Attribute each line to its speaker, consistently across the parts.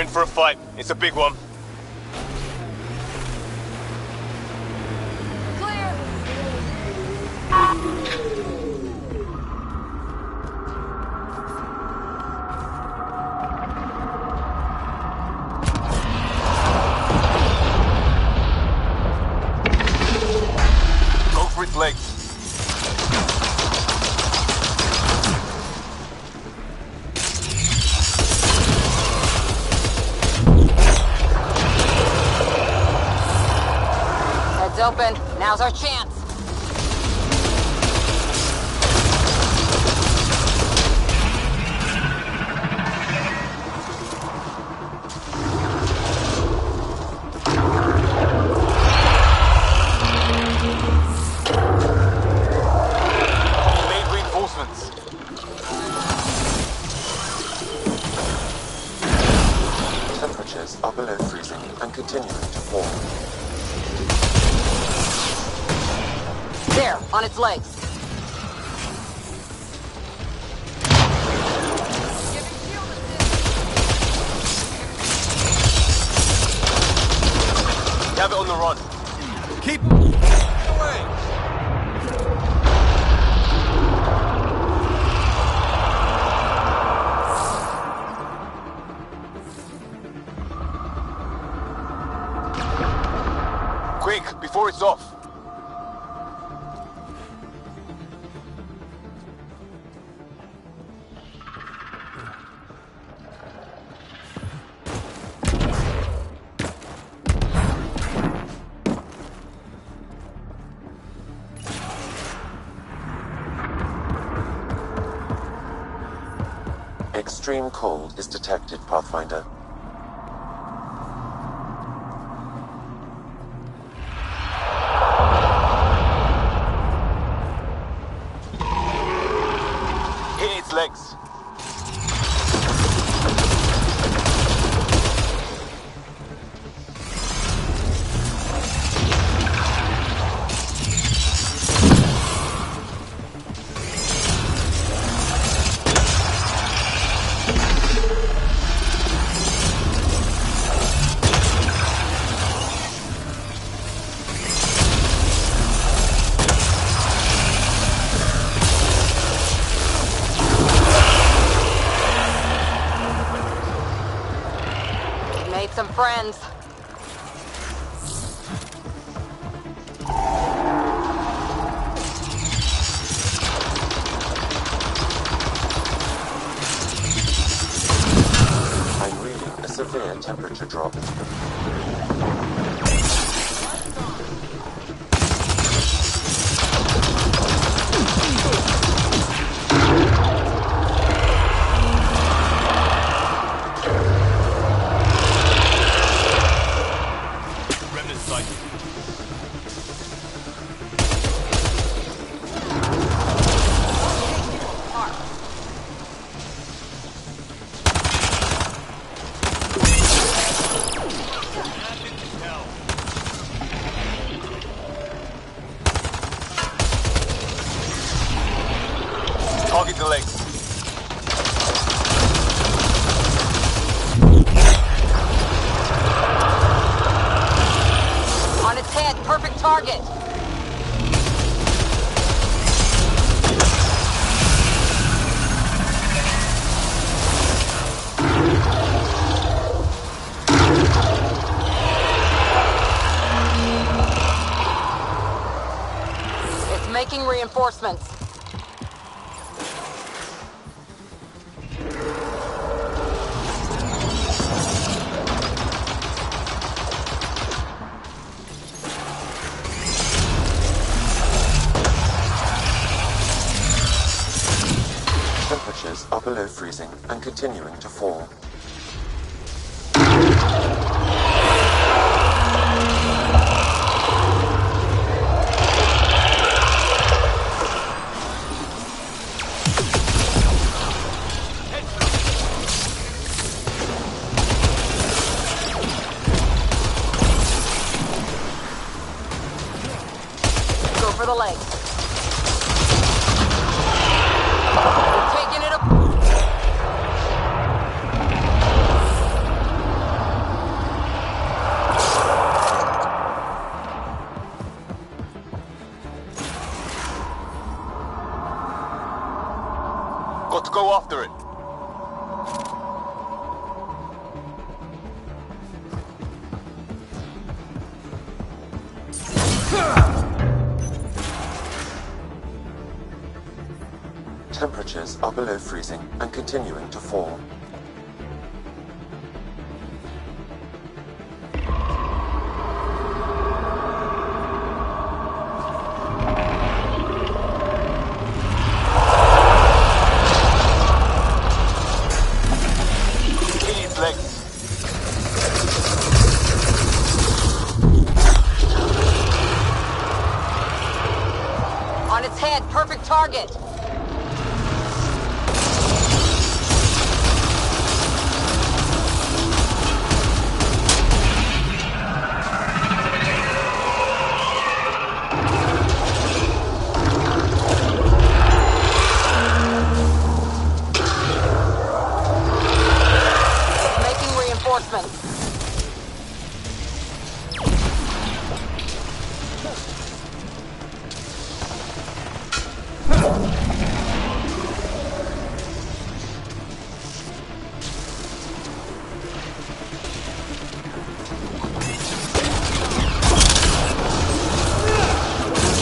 Speaker 1: for a fight. It's a big one.
Speaker 2: Clear!
Speaker 1: Go for its legs.
Speaker 2: Head's open. Now's our chance.
Speaker 1: Made reinforcements.
Speaker 3: Temperatures are below freezing and continuing to fall.
Speaker 2: There, on its legs.
Speaker 1: You have it on the run.
Speaker 4: Keep away!
Speaker 1: Quick, before it's off.
Speaker 3: Extreme cold is detected, Pathfinder.
Speaker 1: Hit its legs.
Speaker 2: Made some friends.
Speaker 3: I'm reading a severe temperature drop.
Speaker 1: Remnant sight. Target the legs.
Speaker 2: On its head, perfect target. It's making reinforcements.
Speaker 3: Temperatures are below freezing and continuing to fall.
Speaker 2: Go for the legs. Taking it up.
Speaker 1: Got to go after it.
Speaker 3: Temperatures are below freezing and continuing to fall.
Speaker 2: On its head, perfect target. Making reinforcements.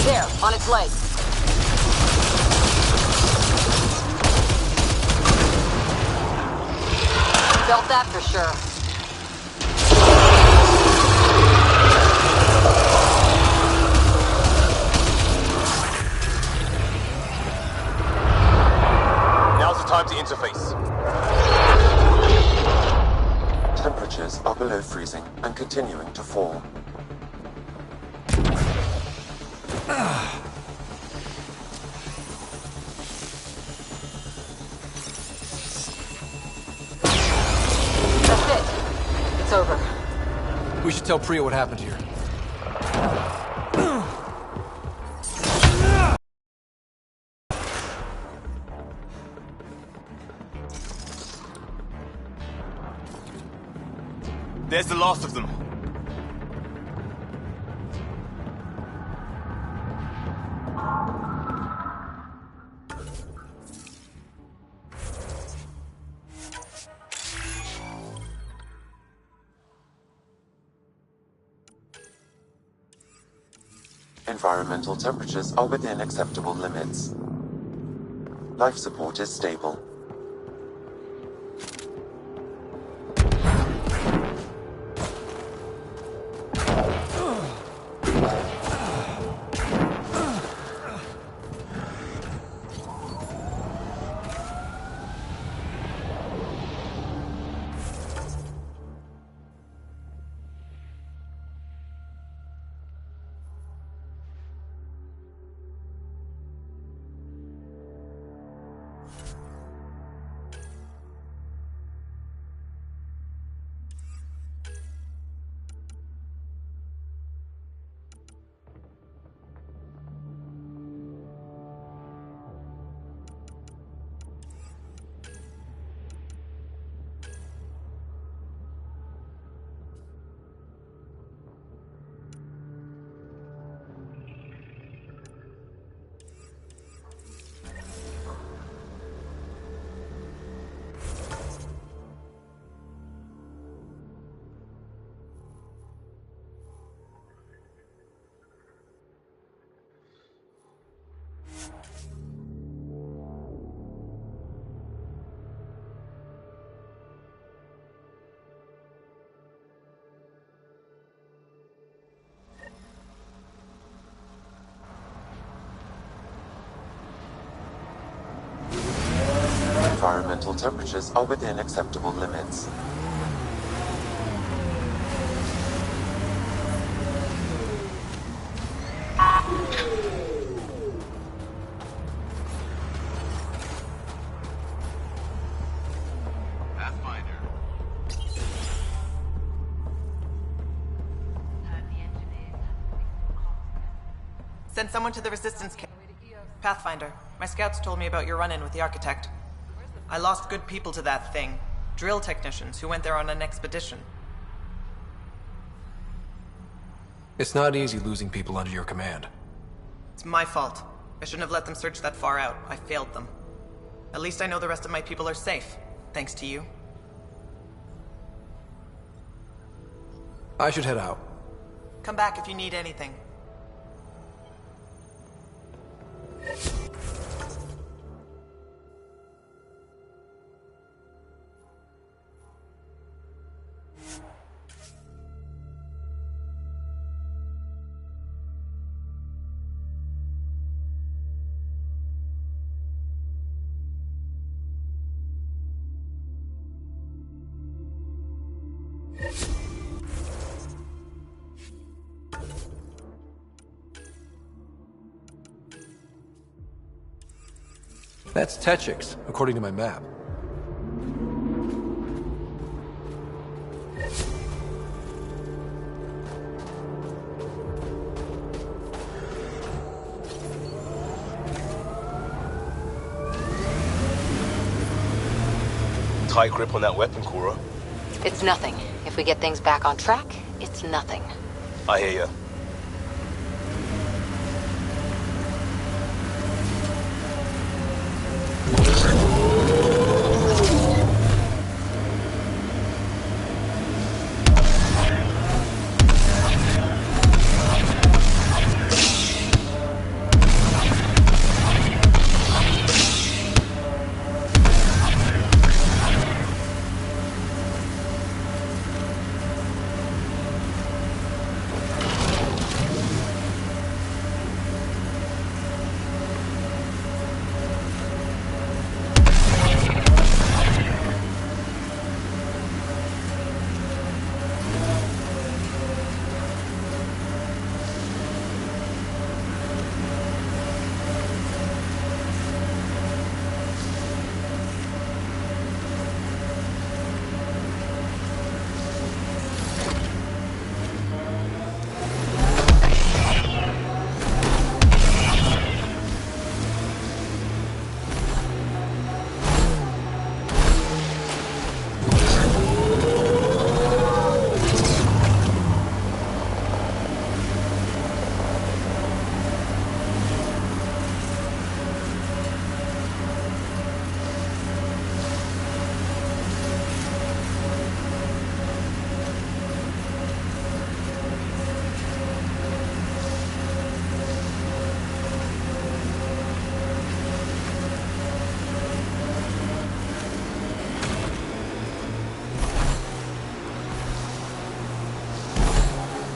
Speaker 2: There, on its legs. Felt that for sure.
Speaker 1: Now's the time to interface.
Speaker 3: Temperatures are below freezing and continuing to fall.
Speaker 2: That's it. It's over.
Speaker 4: We should tell Priya what happened here.
Speaker 1: There's the last of them.
Speaker 3: Environmental temperatures are within acceptable limits. Life support is stable. Environmental temperatures are within acceptable limits.
Speaker 5: Send someone to the resistance camp. Pathfinder, my scouts told me about your run-in with the architect. I lost good people to that thing. Drill technicians who went there on an expedition.
Speaker 4: It's not easy losing people under your command.
Speaker 5: It's my fault. I shouldn't have let them search that far out. I failed them. At least I know the rest of my people are safe, thanks to you.
Speaker 4: I should head out.
Speaker 5: Come back if you need anything.
Speaker 4: That's Techix, according to my map.
Speaker 1: Tight grip on that weapon, Cora.
Speaker 2: It's nothing. If we get things back on track, it's nothing.
Speaker 1: I hear ya.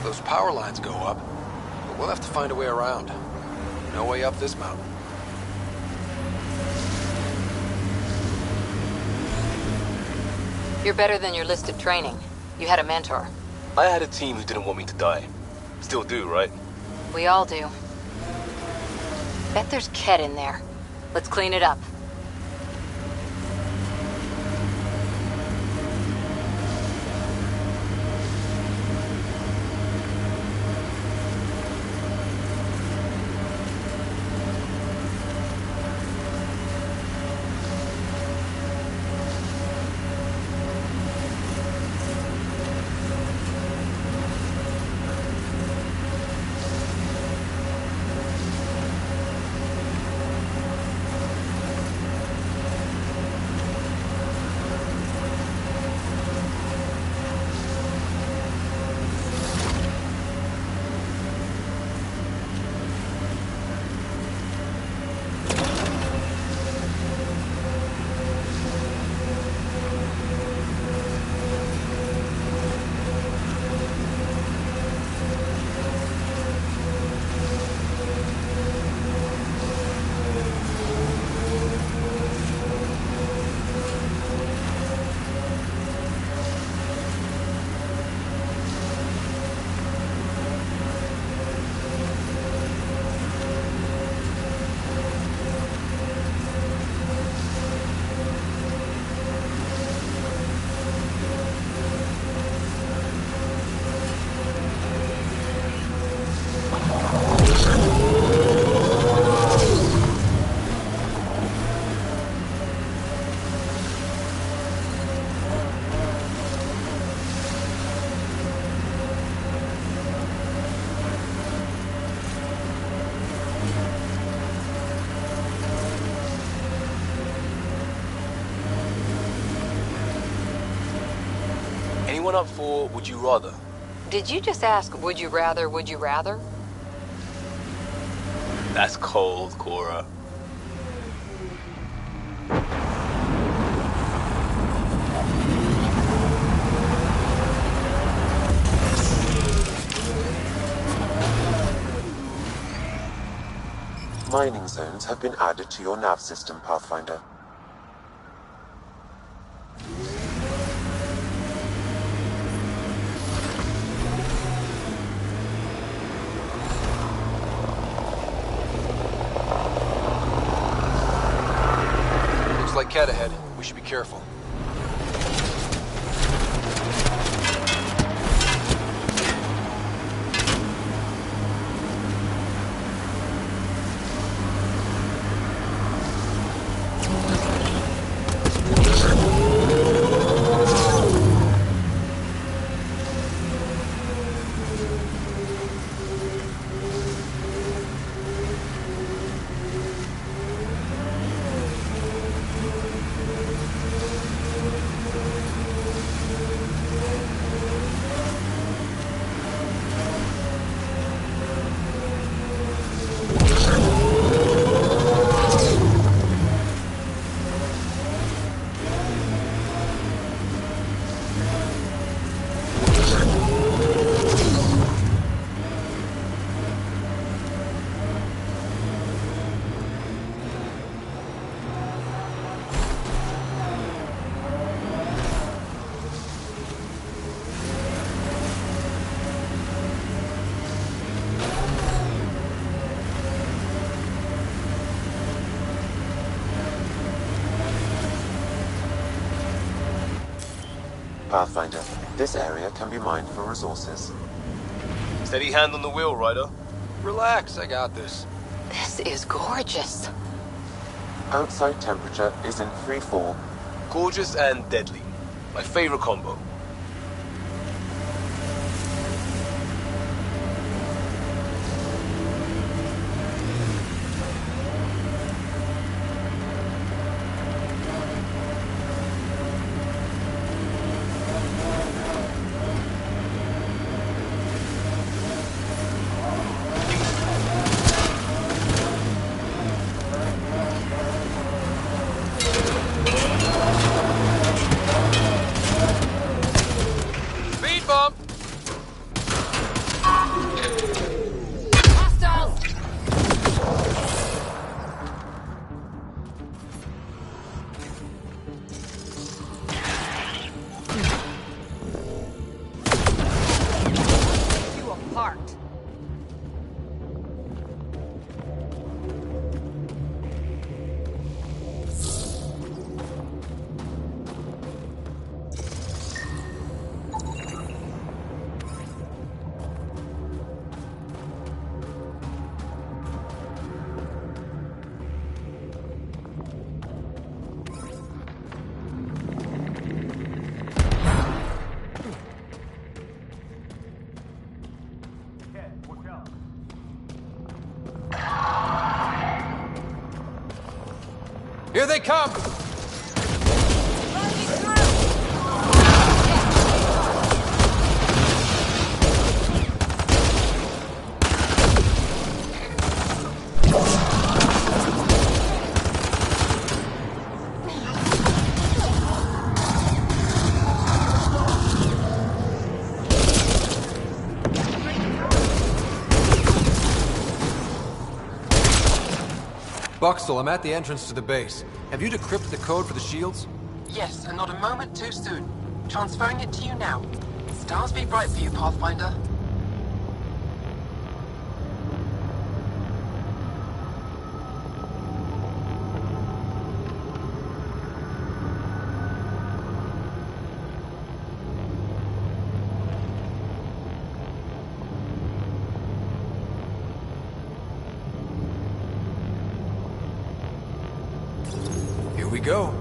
Speaker 4: Those power lines go up, but we'll have to find a way around. No way up this mountain.
Speaker 2: You're better than your listed training. You had a mentor.
Speaker 1: I had a team who didn't want me to die. Still do, right?
Speaker 2: We all do. Bet there's Ket in there. Let's clean it up.
Speaker 1: anyone up for Would You Rather?
Speaker 2: Did you just ask, would you rather, would you rather?
Speaker 1: That's cold, Cora.
Speaker 3: Mining zones have been added to your nav system, Pathfinder.
Speaker 4: Looks like Cat ahead. We should be careful.
Speaker 3: Pathfinder, this area can be mined for resources.
Speaker 1: Steady hand on the wheel, Ryder.
Speaker 4: Relax, I got this.
Speaker 2: This is gorgeous.
Speaker 3: Outside temperature is in free fall.
Speaker 1: Gorgeous and deadly. My favorite combo.
Speaker 4: Speed bump!
Speaker 2: Hostiles! You apart.
Speaker 4: Here they come! Buxtel, I'm at the entrance to the base. Have you decrypted the code for the shields?
Speaker 6: Yes, and not a moment too soon. Transferring it to you now. Stars be bright for you, Pathfinder.
Speaker 4: Here we go.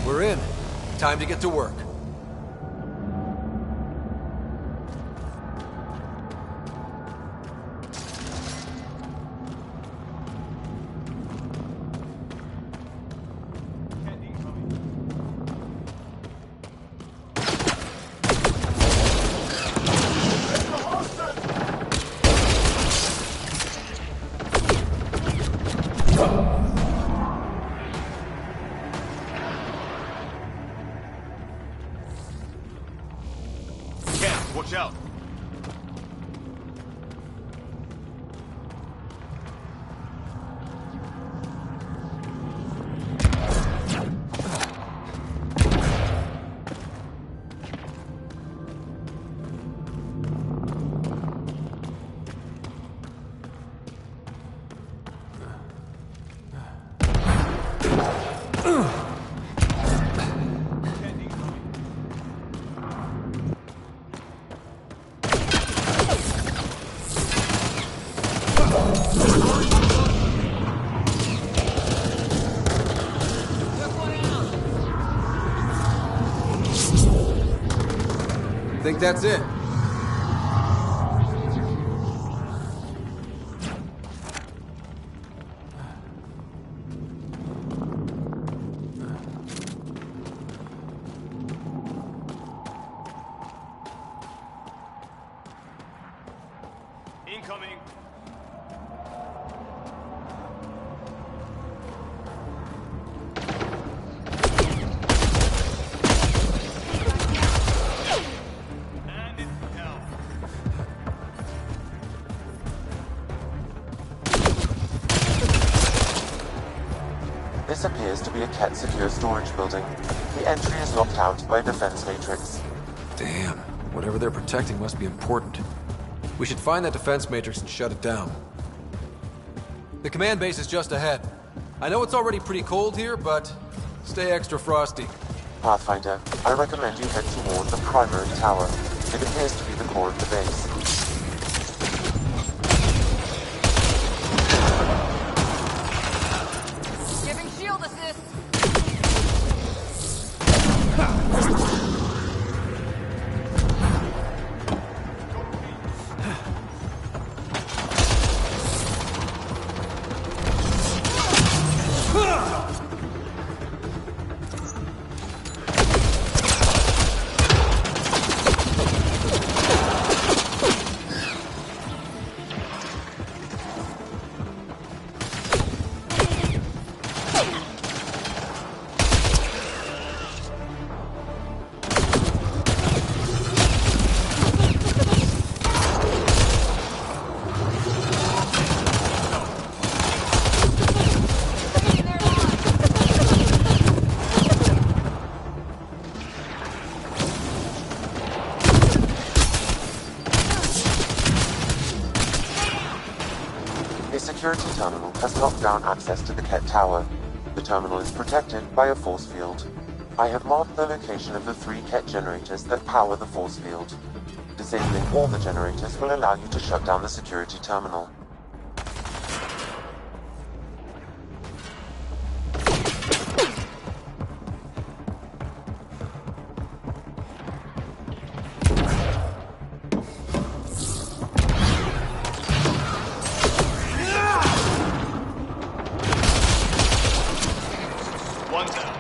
Speaker 4: We're in. Time to get to work. think that's it.
Speaker 1: Incoming. And it's hell.
Speaker 3: This appears to be a Ket secure storage building. The entry is locked out by a defense matrix.
Speaker 4: Damn. Whatever they're protecting must be important. We should find that defense matrix and shut it down. The command base is just ahead. I know it's already pretty cold here, but stay extra frosty.
Speaker 3: Pathfinder, I recommend you head toward the primary tower. It appears to be the core of the base.
Speaker 2: Giving shield assist.
Speaker 3: A security terminal has locked down access to the Ket tower. The terminal is protected by a force field. I have marked the location of the 3 Ket generators that power the force field. Disabling all the generators will allow you to shut down the security terminal.
Speaker 1: One down.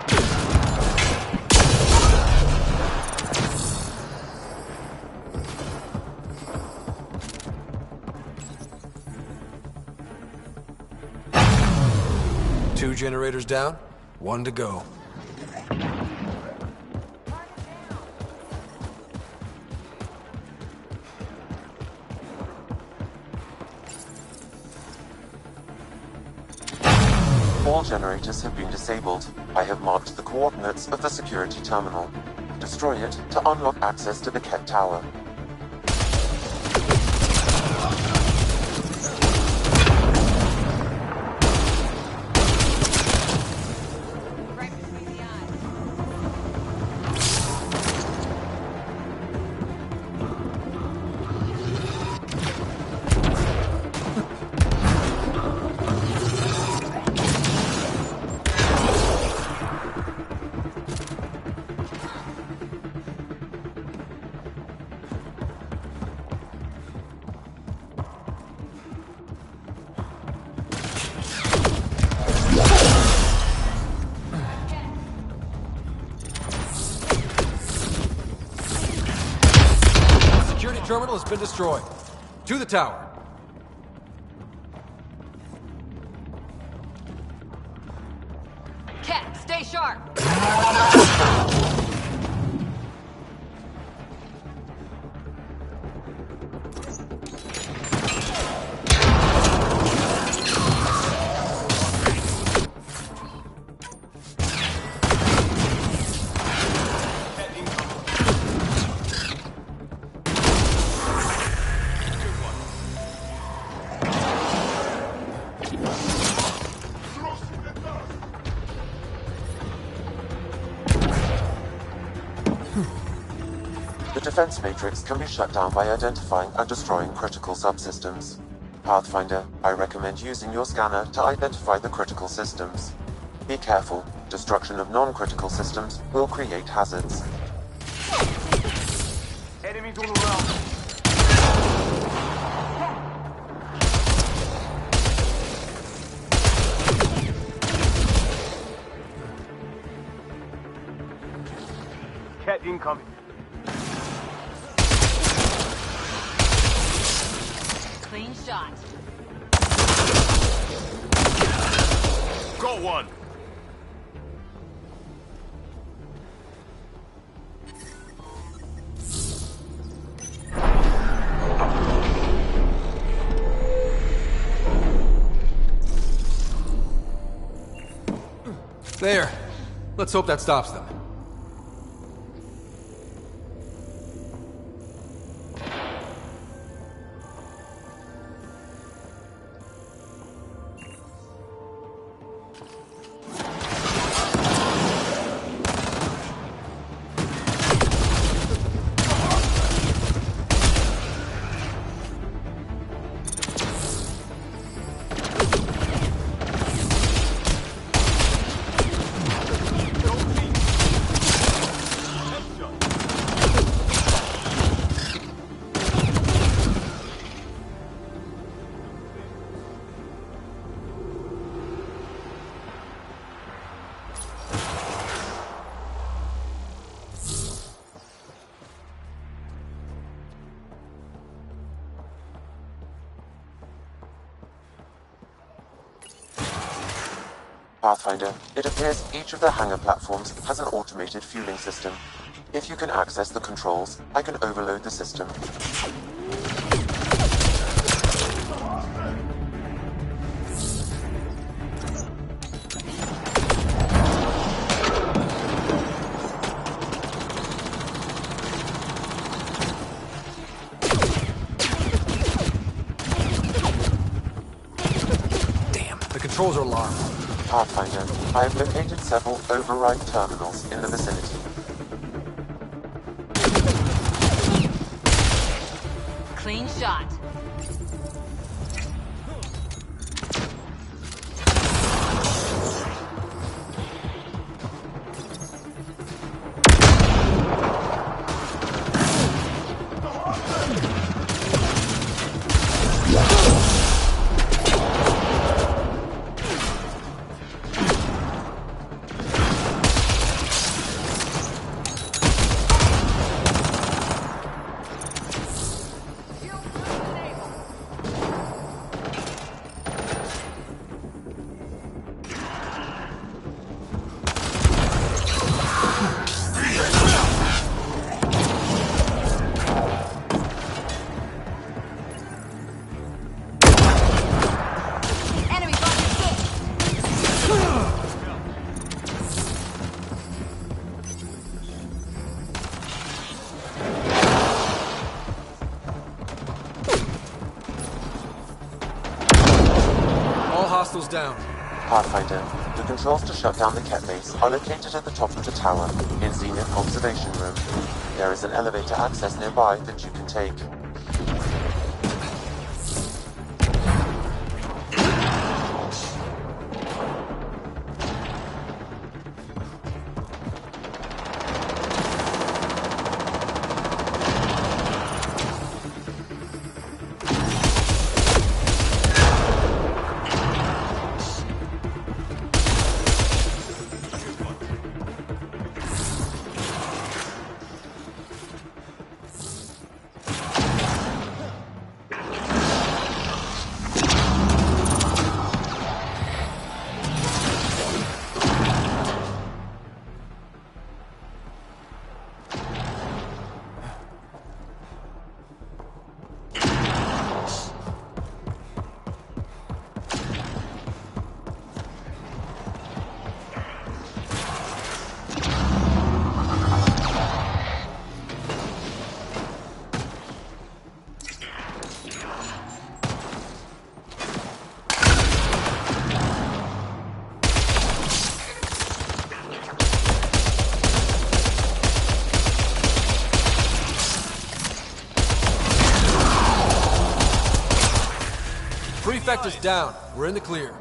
Speaker 4: Two generators down, one to go.
Speaker 3: All generators have been disabled. I have marked the coordinates of the security terminal. Destroy it to unlock access to the Ket tower.
Speaker 2: Right between the eyes.
Speaker 4: Security terminal has been destroyed. To the tower.
Speaker 2: Cat, stay sharp.
Speaker 3: The defense matrix can be shut down by identifying and destroying critical subsystems. Pathfinder, I recommend using your scanner to identify the critical systems. Be careful, destruction of non-critical systems will create hazards.
Speaker 1: Enemy Enemies all around. Cat incoming.
Speaker 2: Clean shot.
Speaker 1: Got one.
Speaker 4: There. Let's hope that stops them.
Speaker 3: Pathfinder, it appears each of the hangar platforms has an automated fueling system. If you can access the controls, I can overload the system.
Speaker 4: Damn, the controls are locked.
Speaker 3: Pathfinder, I have located several override terminals in the vicinity.
Speaker 2: Clean shot.
Speaker 4: Hostiles down.
Speaker 3: Pathfinder, the controls to shut down the Ket base are located at the top of the tower, in Zenith Observation Room. There is an elevator access nearby that you can take.
Speaker 4: Prefect is down. We're in the clear.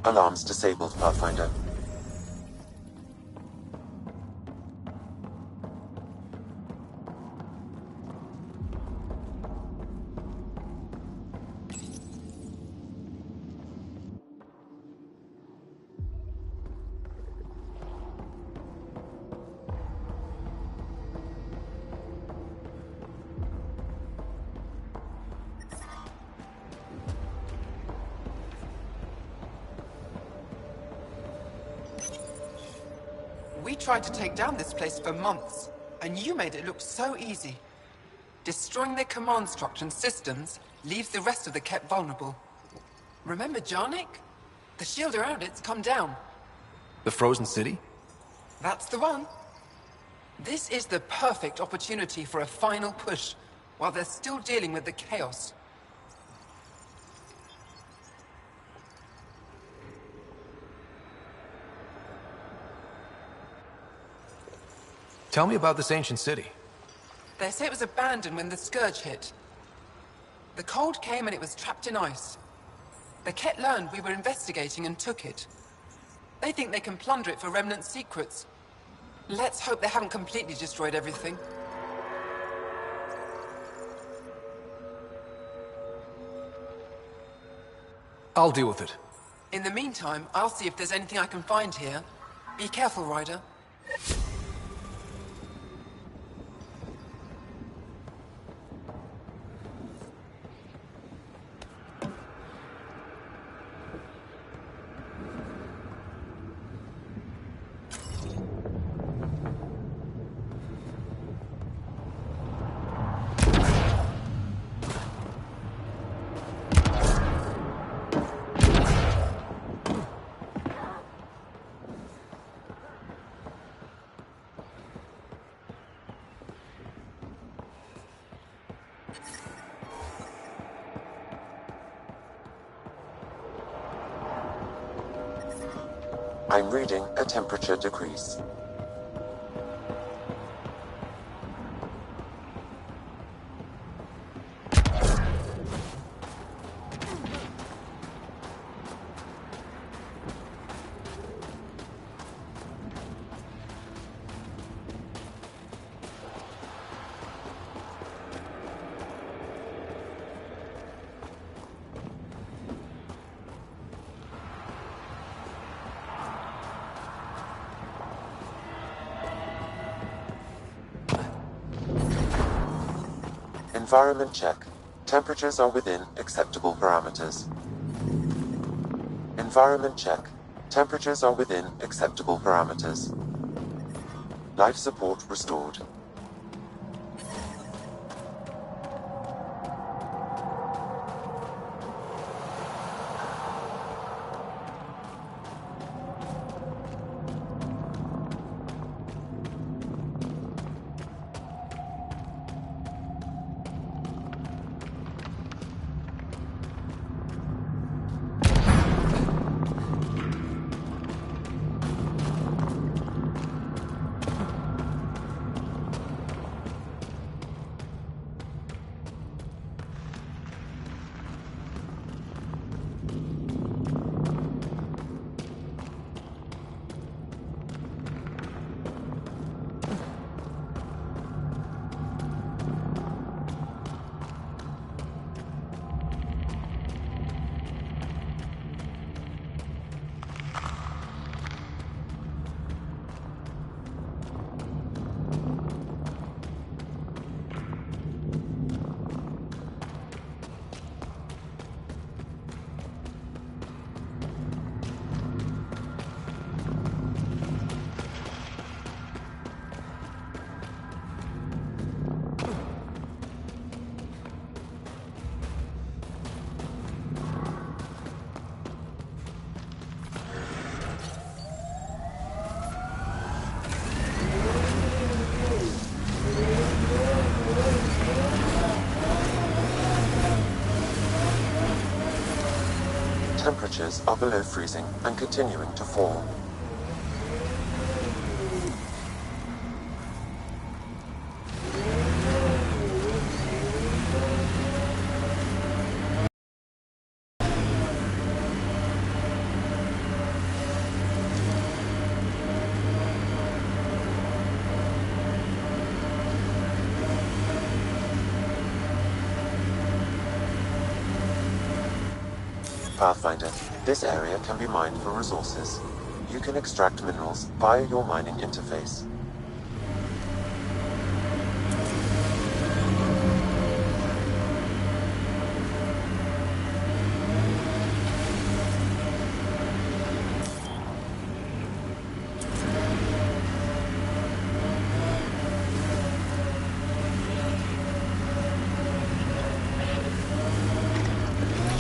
Speaker 3: Alarms disabled, Pathfinder.
Speaker 6: We tried to take down this place for months, and you made it look so easy. Destroying their command structure and systems leaves the rest of the Kett vulnerable. Remember Jarnik? The shield around it's come down.
Speaker 4: The frozen city?
Speaker 6: That's the one. This is the perfect opportunity for a final push, while they're still dealing with the chaos.
Speaker 4: Tell me about this ancient city.
Speaker 6: They say it was abandoned when the Scourge hit. The cold came and it was trapped in ice. The Kett learned we were investigating and took it. They think they can plunder it for remnant secrets. Let's hope they haven't completely destroyed everything.
Speaker 4: I'll deal with it.
Speaker 6: In the meantime, I'll see if there's anything I can find here. Be careful, Ryder.
Speaker 3: I'm reading a temperature decrease. Environment check. Temperatures are within acceptable parameters. Environment check. Temperatures are within acceptable parameters. Life support restored. Temperatures are below freezing and continuing to fall. Pathfinder, this area can be mined for resources. You can extract minerals via your mining interface.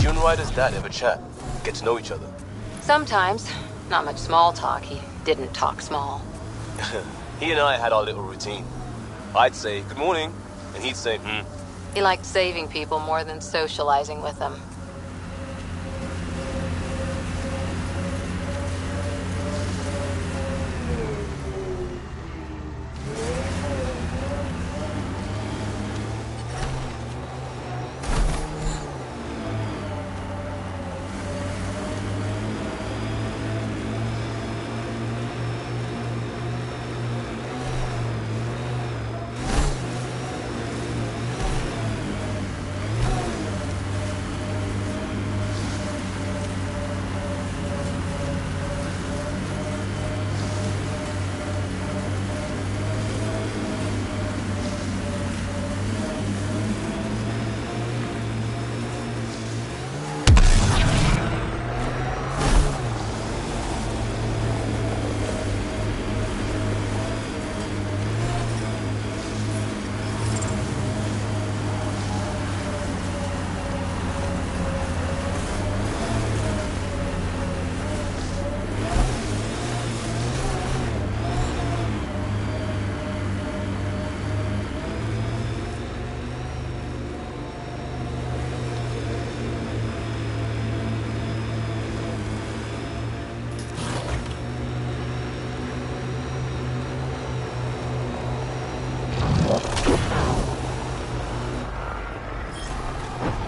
Speaker 1: You and Ryder's dad ever chat? Get to know each other?
Speaker 2: Sometimes. Not much small talk. He didn't talk small.
Speaker 1: He and I had our little routine. I'd say, good morning, and he'd say,
Speaker 2: He liked saving people more than socializing with them.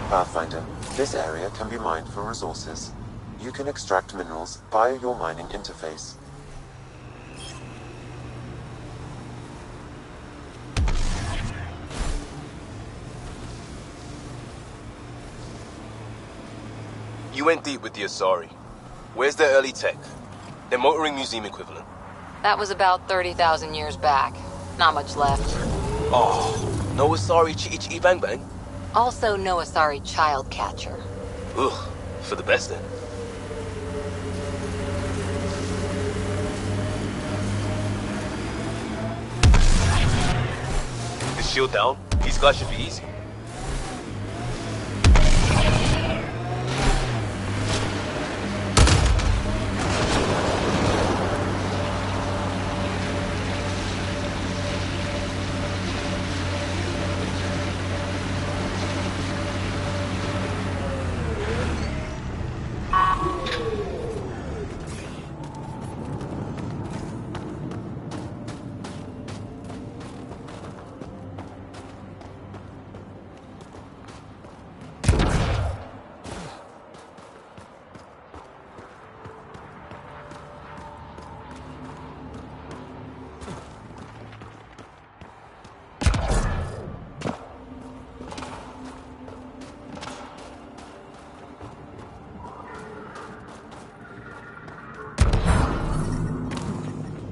Speaker 3: Pathfinder, this area can be mined for resources. You can extract minerals via your mining interface.
Speaker 1: You went deep with the Asari. Where's their early tech? Their motoring museum equivalent.
Speaker 2: That was about 30,000 years back. Not much left.
Speaker 1: Oh, no Asari chitty chitty bang bang?
Speaker 2: Also no Asari child catcher.
Speaker 1: Ugh, for the best then. The shield down? These guys should be easy.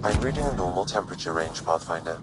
Speaker 3: I'm reading a normal temperature range, Pathfinder.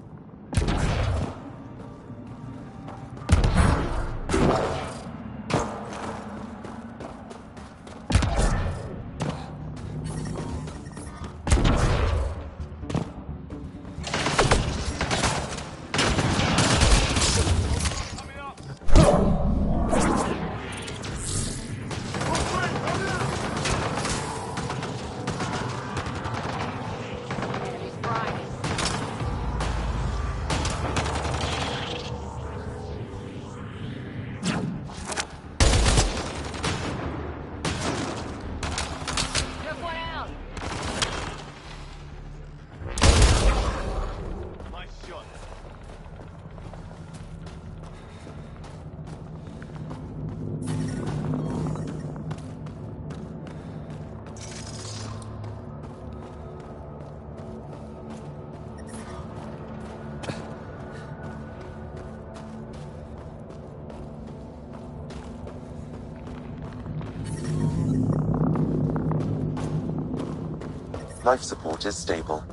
Speaker 3: Life support is stable.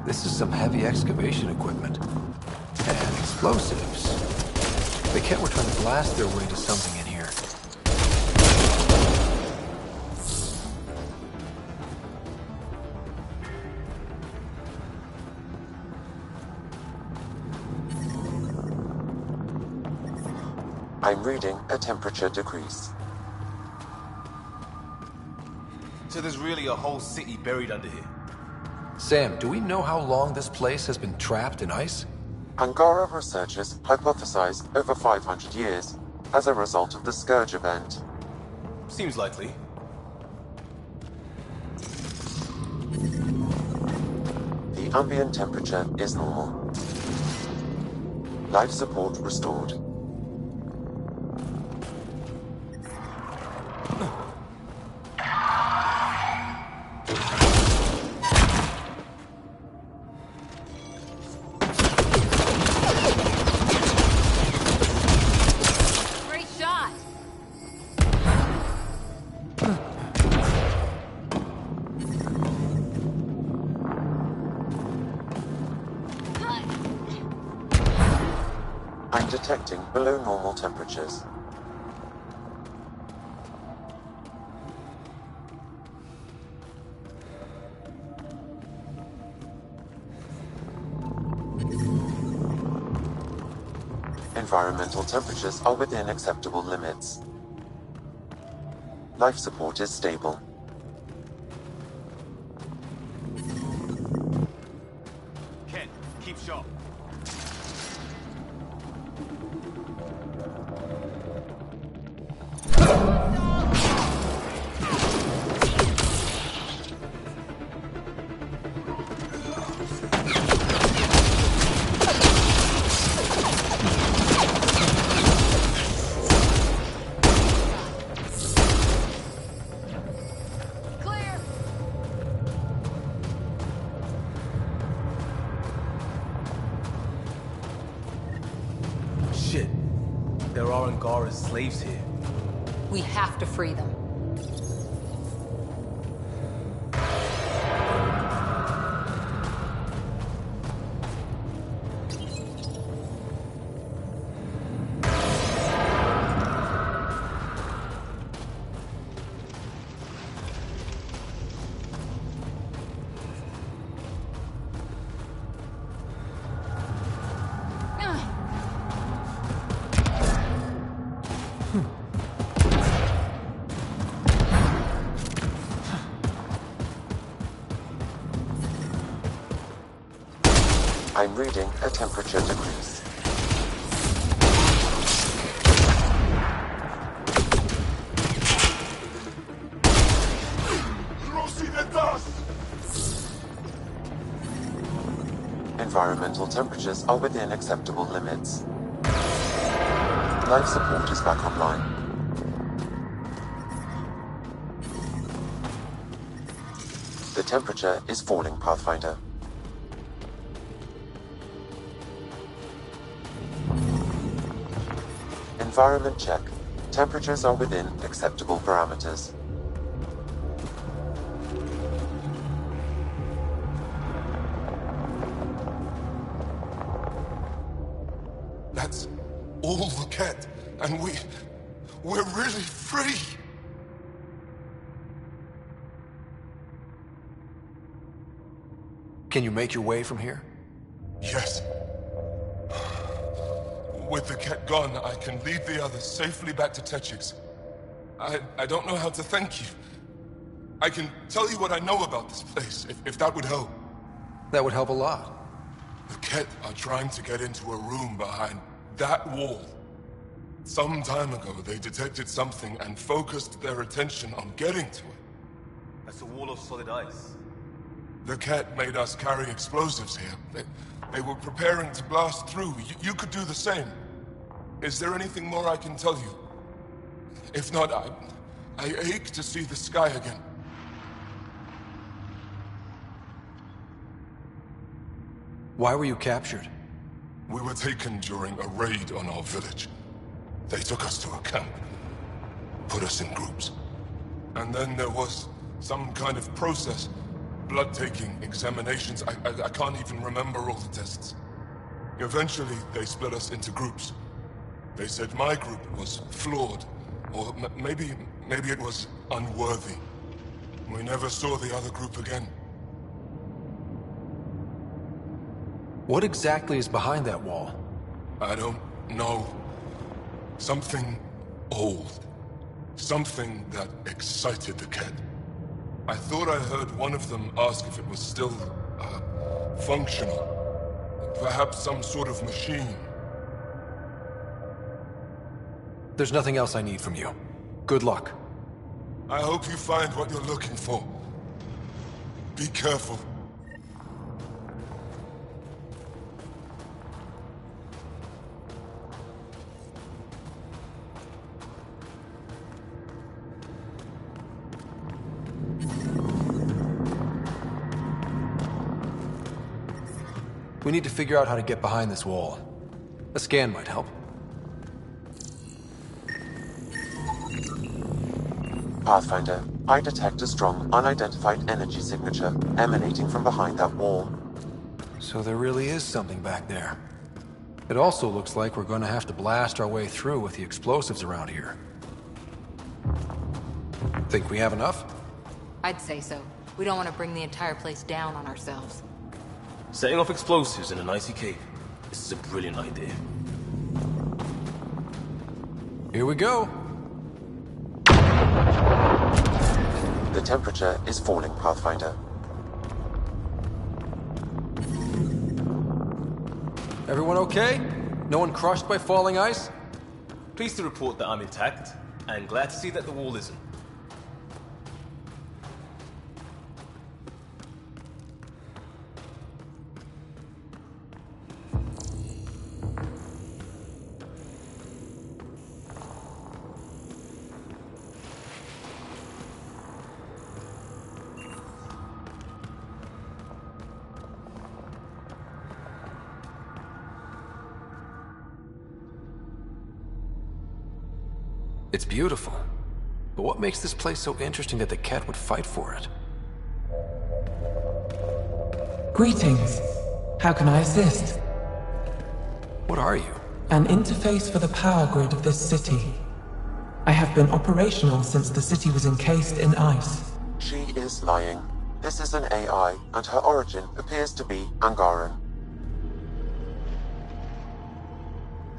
Speaker 4: This is some heavy excavation equipment. And explosives. The Kett were trying to blast their way to something in here.
Speaker 3: I'm reading a temperature decrease.
Speaker 1: So there's really a whole city buried under here.
Speaker 4: Sam, do we know how long this place has been trapped in ice?
Speaker 3: Angara researchers hypothesize over 500 years as a result of the Scourge event.
Speaker 1: Seems likely.
Speaker 3: The ambient temperature is normal. Life support restored.
Speaker 2: Great shot!
Speaker 3: I'm detecting below normal temperatures. Environmental temperatures are within acceptable limits. Life support is stable.
Speaker 1: Ken, keep sharp.
Speaker 2: Clear!
Speaker 1: Shit. There are Angara's slaves here.
Speaker 2: We have to free them.
Speaker 3: I'm reading a temperature decrease. Environmental temperatures are within acceptable limits. Life support is back online. The temperature is falling, Pathfinder. Environment check. Temperatures are within acceptable parameters.
Speaker 7: That's all the Kett, and we're really free.
Speaker 4: Can you make your way from here?
Speaker 7: Yes. With the Kett gone, I can lead the others safely back to Techix. I don't know how to thank you. I can tell you what I know about this place, if that would help.
Speaker 4: That would help a lot.
Speaker 7: The Kett are trying to get into a room behind that wall. Some time ago, they detected something and focused their attention on getting to it.
Speaker 1: That's a wall of solid ice.
Speaker 7: The Kett made us carry explosives here. They were preparing to blast through. You could do the same. Is there anything more I can tell you? If not, I ache to see the sky again.
Speaker 4: Why were you captured?
Speaker 7: We were taken during a raid on our village. They took us to a camp, put us in groups. And then there was some kind of process. Blood-taking, examinations, I can't even remember all the tests. Eventually, they split us into groups. They said my group was flawed, or maybe it was unworthy. We never saw the other group again.
Speaker 4: What exactly is behind that wall?
Speaker 7: I don't know. Something old. Something that excited the Kett. I thought I heard one of them ask if it was still, functional. Perhaps some sort of machine.
Speaker 4: There's nothing else I need from you. Good luck.
Speaker 7: I hope you find what you're looking for. Be careful.
Speaker 4: We need to figure out how to get behind this wall. A scan might help.
Speaker 3: Pathfinder, I detect a strong, unidentified energy signature emanating from behind that wall.
Speaker 4: So there really is something back there. It also looks like we're going to have to blast our way through with the explosives around here. Think we have enough?
Speaker 2: I'd say so. We don't want to bring the entire place down on ourselves.
Speaker 1: Setting off explosives in an icy cave. This is a brilliant idea.
Speaker 4: Here we go.
Speaker 3: The temperature is falling, Pathfinder.
Speaker 4: Everyone okay? No one crushed by falling ice?
Speaker 1: Pleased to report that I'm intact, and glad to see that the wall isn't.
Speaker 4: It's beautiful. But what makes this place so interesting that the Kett would fight for it?
Speaker 8: Greetings. How can I assist?
Speaker 4: What are you?
Speaker 8: An interface for the power grid of this city. I have been operational since the city was encased in ice.
Speaker 3: She is lying. This is an AI, and her origin appears to be Angaran.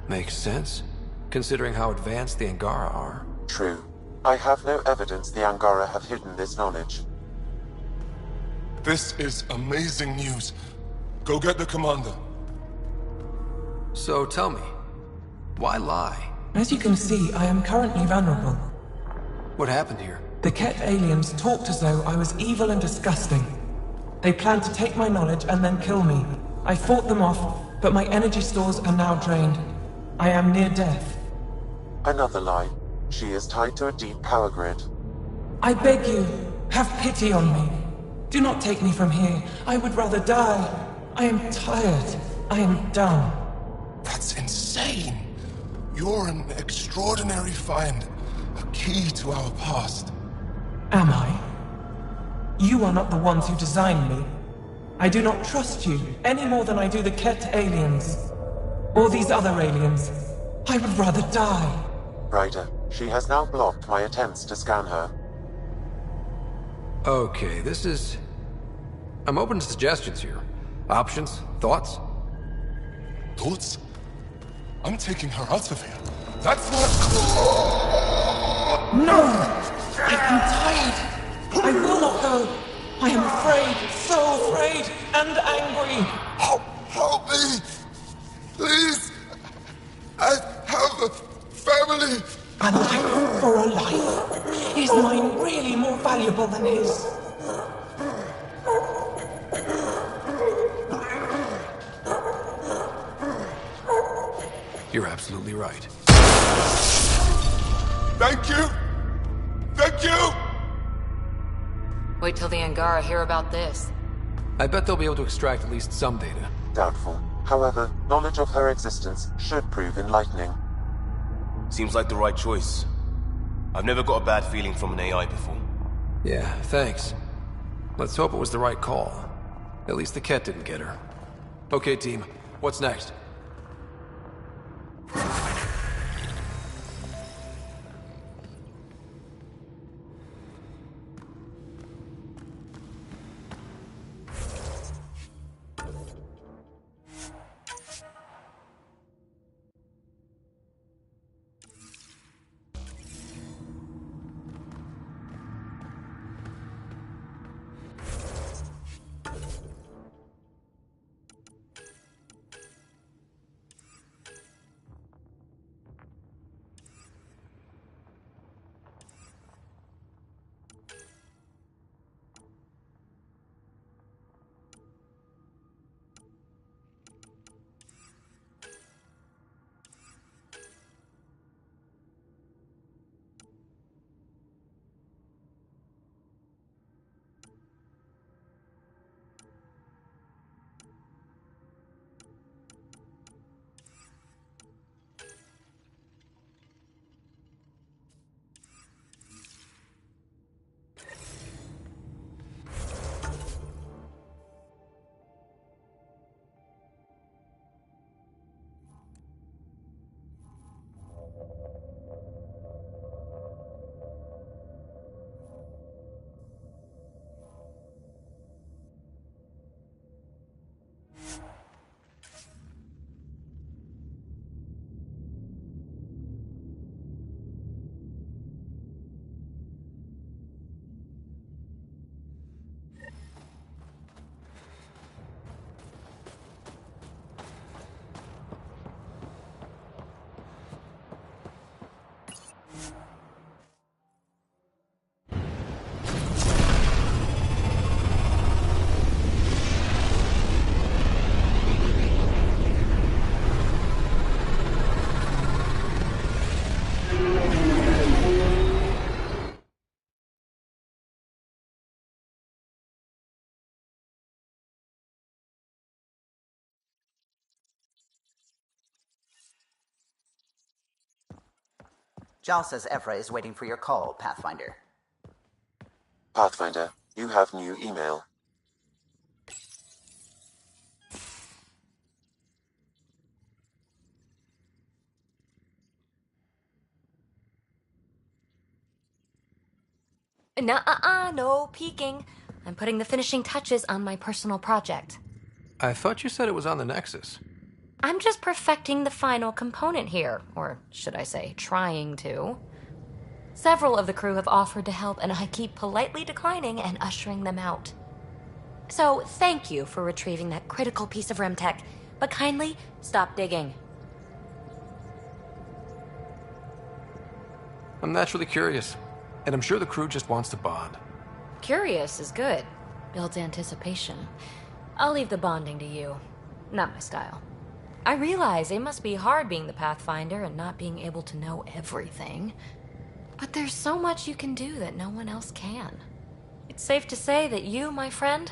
Speaker 4: Makes sense, considering how advanced the Angara are.
Speaker 3: True. I have no evidence the Angara have hidden this knowledge.
Speaker 7: This is amazing news. Go get the commander.
Speaker 4: So tell me, why lie?
Speaker 8: As you can see, I am currently vulnerable.
Speaker 4: What happened here?
Speaker 8: The Kett aliens talked as though I was evil and disgusting. They planned to take my knowledge and then kill me. I fought them off, but my energy stores are now drained. I am near death.
Speaker 3: Another lie. She is tied to a deep power grid.
Speaker 8: I beg you, have pity on me. Do not take me from here. I would rather die. I am tired. I am done.
Speaker 7: That's insane. You're an extraordinary find. A key to our past.
Speaker 8: Am I? You are not the ones who designed me. I do not trust you any more than I do the Kett aliens. Or these other aliens. I would rather die.
Speaker 3: Ryder, she has now blocked my attempts to scan her.
Speaker 4: Okay, this is... I'm open to suggestions here. Options? Thoughts?
Speaker 7: Thoughts? I'm taking her out of here. That's not...
Speaker 8: No! I am tired. I will not go. I am afraid, so afraid, and angry.
Speaker 7: Help me! Please! I have a family!
Speaker 8: A life for a life. Is mine really more valuable than his?
Speaker 4: You're absolutely right.
Speaker 7: Thank you! Thank you!
Speaker 2: Wait till the Angara hear about this.
Speaker 4: I bet they'll be able to extract at least some data.
Speaker 3: Doubtful. However, knowledge of her existence should prove enlightening.
Speaker 1: Seems like the right choice. I've never got a bad feeling from an AI before.
Speaker 4: Yeah, thanks. Let's hope it was the right call. At least the Ket didn't get her. Okay, team. What's next?
Speaker 9: Jal says Evra is waiting for your call, Pathfinder.
Speaker 3: Pathfinder, you have new email.
Speaker 2: Nuh-uh, no peeking. I'm putting the finishing touches on my personal project.
Speaker 4: I thought you said it was on the Nexus.
Speaker 2: I'm just perfecting the final component here, or should I say, trying to. Several of the crew have offered to help, and I keep politely declining and ushering them out. So, thank you for retrieving that critical piece of Remtech, but kindly stop digging.
Speaker 4: I'm naturally curious, and I'm sure the crew just wants to bond.
Speaker 2: Curious is good. Builds anticipation. I'll leave the bonding to you. Not my style. I realize it must be hard being the Pathfinder and not being able to know everything. But there's so much you can do that no one else can. It's safe to say that you, my friend,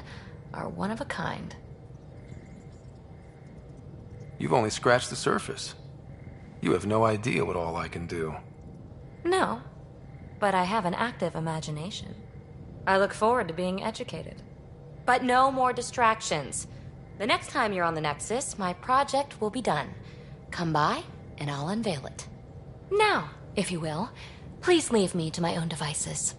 Speaker 2: are one of a kind.
Speaker 4: You've only scratched the surface. You have no idea what all I can do.
Speaker 2: No, but I have an active imagination. I look forward to being educated. But no more distractions. The next time you're on the Nexus, my project will be done. Come by, and I'll unveil it. Now, if you will, please leave me to my own devices.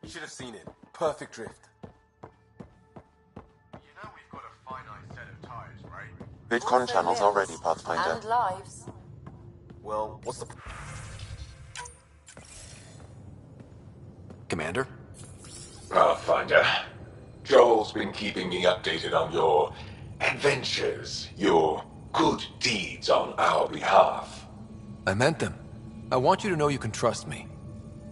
Speaker 1: You should have seen it. Perfect drift.
Speaker 10: You know we've got a finite set of tires, right?
Speaker 3: VidCon channels are ready, Pathfinder.
Speaker 2: And lives.
Speaker 1: Well, what's the...
Speaker 4: Commander?
Speaker 11: Pathfinder, Joel's been keeping me updated on your adventures, your good deeds on our behalf.
Speaker 4: I meant them. I want you to know you can trust me.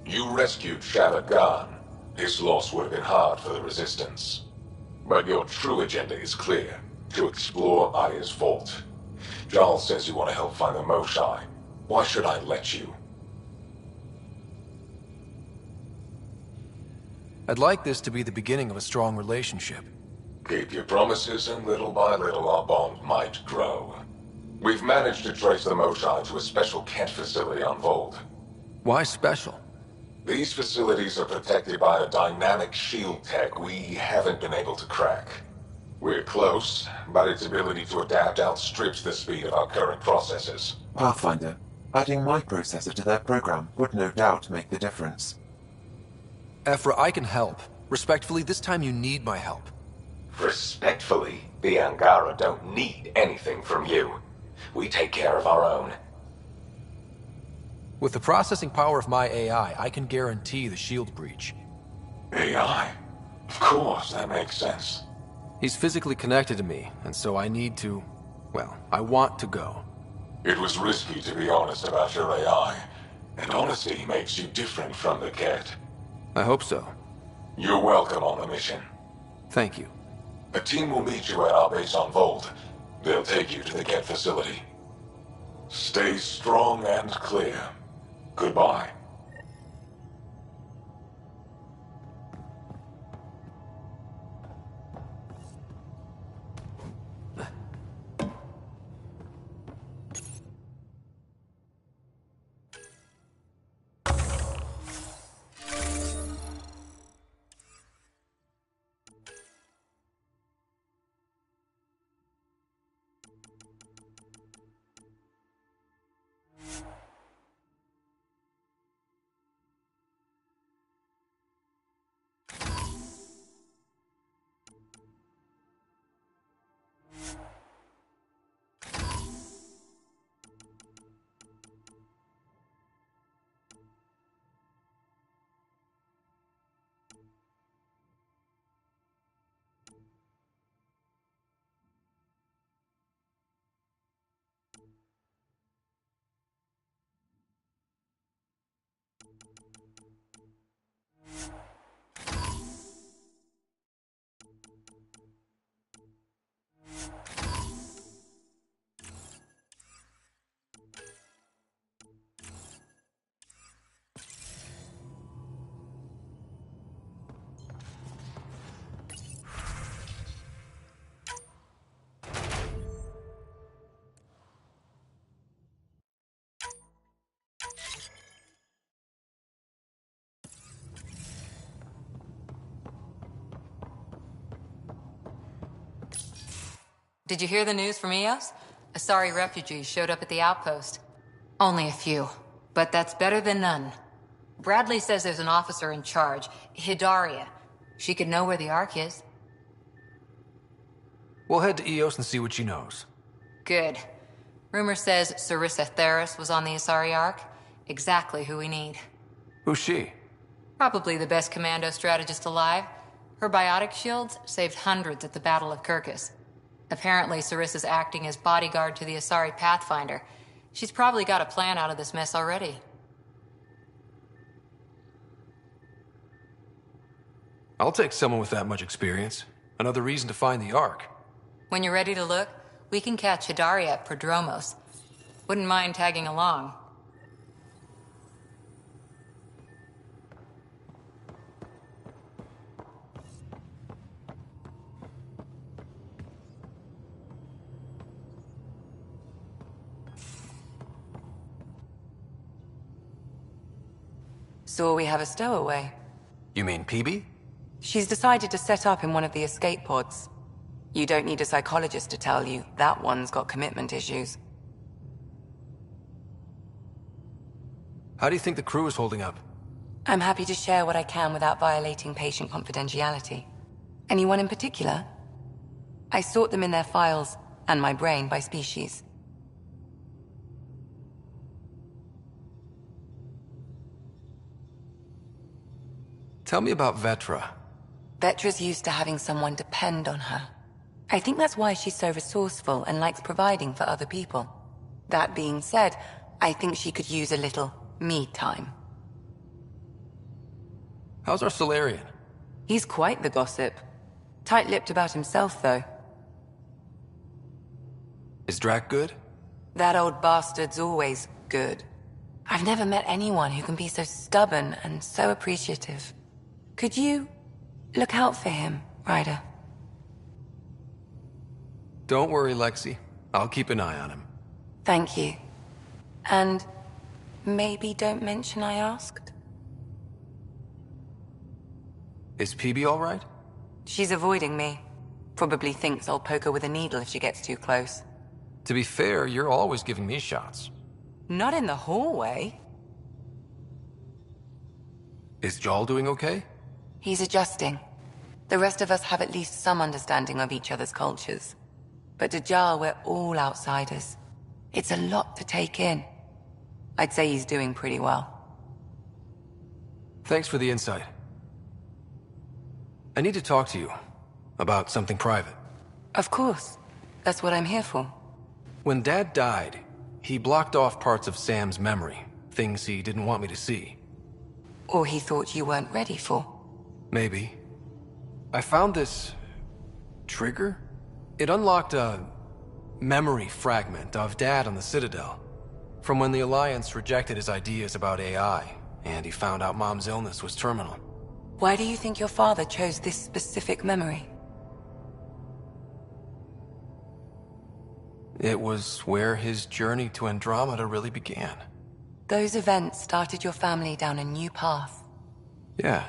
Speaker 11: You rescued Shabbat Khan. His loss would have been hard for the Resistance. But your true agenda is clear. To explore Aya's vault. Joel says you want to help find the Moshai. Why should I let you?
Speaker 4: I'd like this to be the beginning of a strong relationship.
Speaker 11: Keep your promises, and little by little our bond might grow. We've managed to trace the Moshae to a special Kent facility on Vold.
Speaker 4: Why special?
Speaker 11: These facilities are protected by a dynamic shield tech we haven't been able to crack. We're close, but its ability to adapt outstrips the speed of our current processors.
Speaker 3: Pathfinder, adding my processor to their program would no doubt make the difference.
Speaker 4: Ephra, I can help. Respectfully, this time you need my help.
Speaker 11: Respectfully, the Angara don't need anything from you. We take care of our own.
Speaker 4: With the processing power of my AI, I can guarantee the shield breach.
Speaker 11: AI? Of course, that makes sense.
Speaker 4: He's physically connected to me, and so I need to... well, I want to go.
Speaker 11: It was risky to be honest about your AI, and honesty makes you different from the Ket.
Speaker 4: I hope so.
Speaker 11: You're welcome on the mission.
Speaker 4: Thank you.
Speaker 11: A team will meet you at our base on Vold. They'll take you to the Ket facility. Stay strong and clear. Goodbye.
Speaker 12: Did you hear the news from Eos? Asari refugees showed up at the outpost. Only a few, but that's better than none. Bradley says there's an officer in charge, Hidaria. She could know where the Ark is.
Speaker 4: We'll head to Eos and see what she knows.
Speaker 12: Good. Rumor says Sarissa Theris was on the Asari Ark. Exactly who we need.
Speaker 4: Who's she?
Speaker 12: Probably the best commando strategist alive. Her biotic shields saved hundreds at the Battle of Kirkus. Apparently, Sarissa's acting as bodyguard to the Asari Pathfinder. She's probably got a plan out of this mess already.
Speaker 4: I'll take someone with that much experience. Another reason to find the Ark.
Speaker 12: When you're ready to look, we can catch Hidaria at Prodromos. Wouldn't mind tagging along.
Speaker 13: So we have a stowaway.
Speaker 4: You mean PB?
Speaker 13: She's decided to set up in one of the escape pods. You don't need a psychologist to tell you that one's got commitment issues.
Speaker 4: How do you think the crew is holding up?
Speaker 13: I'm happy to share what I can without violating patient confidentiality. Anyone in particular? I sort them in their files, and my brain by species.
Speaker 4: Tell me about Vetra.
Speaker 13: Vetra's used to having someone depend on her. I think that's why she's so resourceful and likes providing for other people. That being said, I think she could use a little me time.
Speaker 4: How's our Solarian?
Speaker 13: He's quite the gossip. Tight-lipped about himself, though.
Speaker 4: Is Drac good?
Speaker 13: That old bastard's always good. I've never met anyone who can be so stubborn and so appreciative. Could you Look out for him, Ryder.
Speaker 4: Don't worry, Lexi. I'll keep an eye on him.
Speaker 13: Thank you. And maybe don't mention I asked?
Speaker 4: Is PB all right?
Speaker 13: She's avoiding me. Probably thinks I'll poke her with a needle if she gets too close.
Speaker 4: To be fair, you're always giving me shots.
Speaker 13: Not in the hallway.
Speaker 4: Is Jarl doing okay?
Speaker 13: He's adjusting. The rest of us have at least some understanding of each other's cultures. But to Jarl, we're all outsiders. It's a lot to take in. I'd say he's doing pretty well.
Speaker 4: Thanks for the insight. I need to talk to you about something private.
Speaker 13: Of course. That's what I'm here for.
Speaker 4: When Dad died, he blocked off parts of Sam's memory, things he didn't want me to see.
Speaker 13: Or he thought you weren't ready for.
Speaker 4: Maybe. I found this trigger. It unlocked a memory fragment of Dad on the Citadel, from when the Alliance rejected his ideas about AI, and he found out Mom's illness was terminal.
Speaker 13: Why do you think your father chose this specific memory?
Speaker 4: It was where his journey to Andromeda really began.
Speaker 13: Those events started your family down a new path.
Speaker 4: Yeah.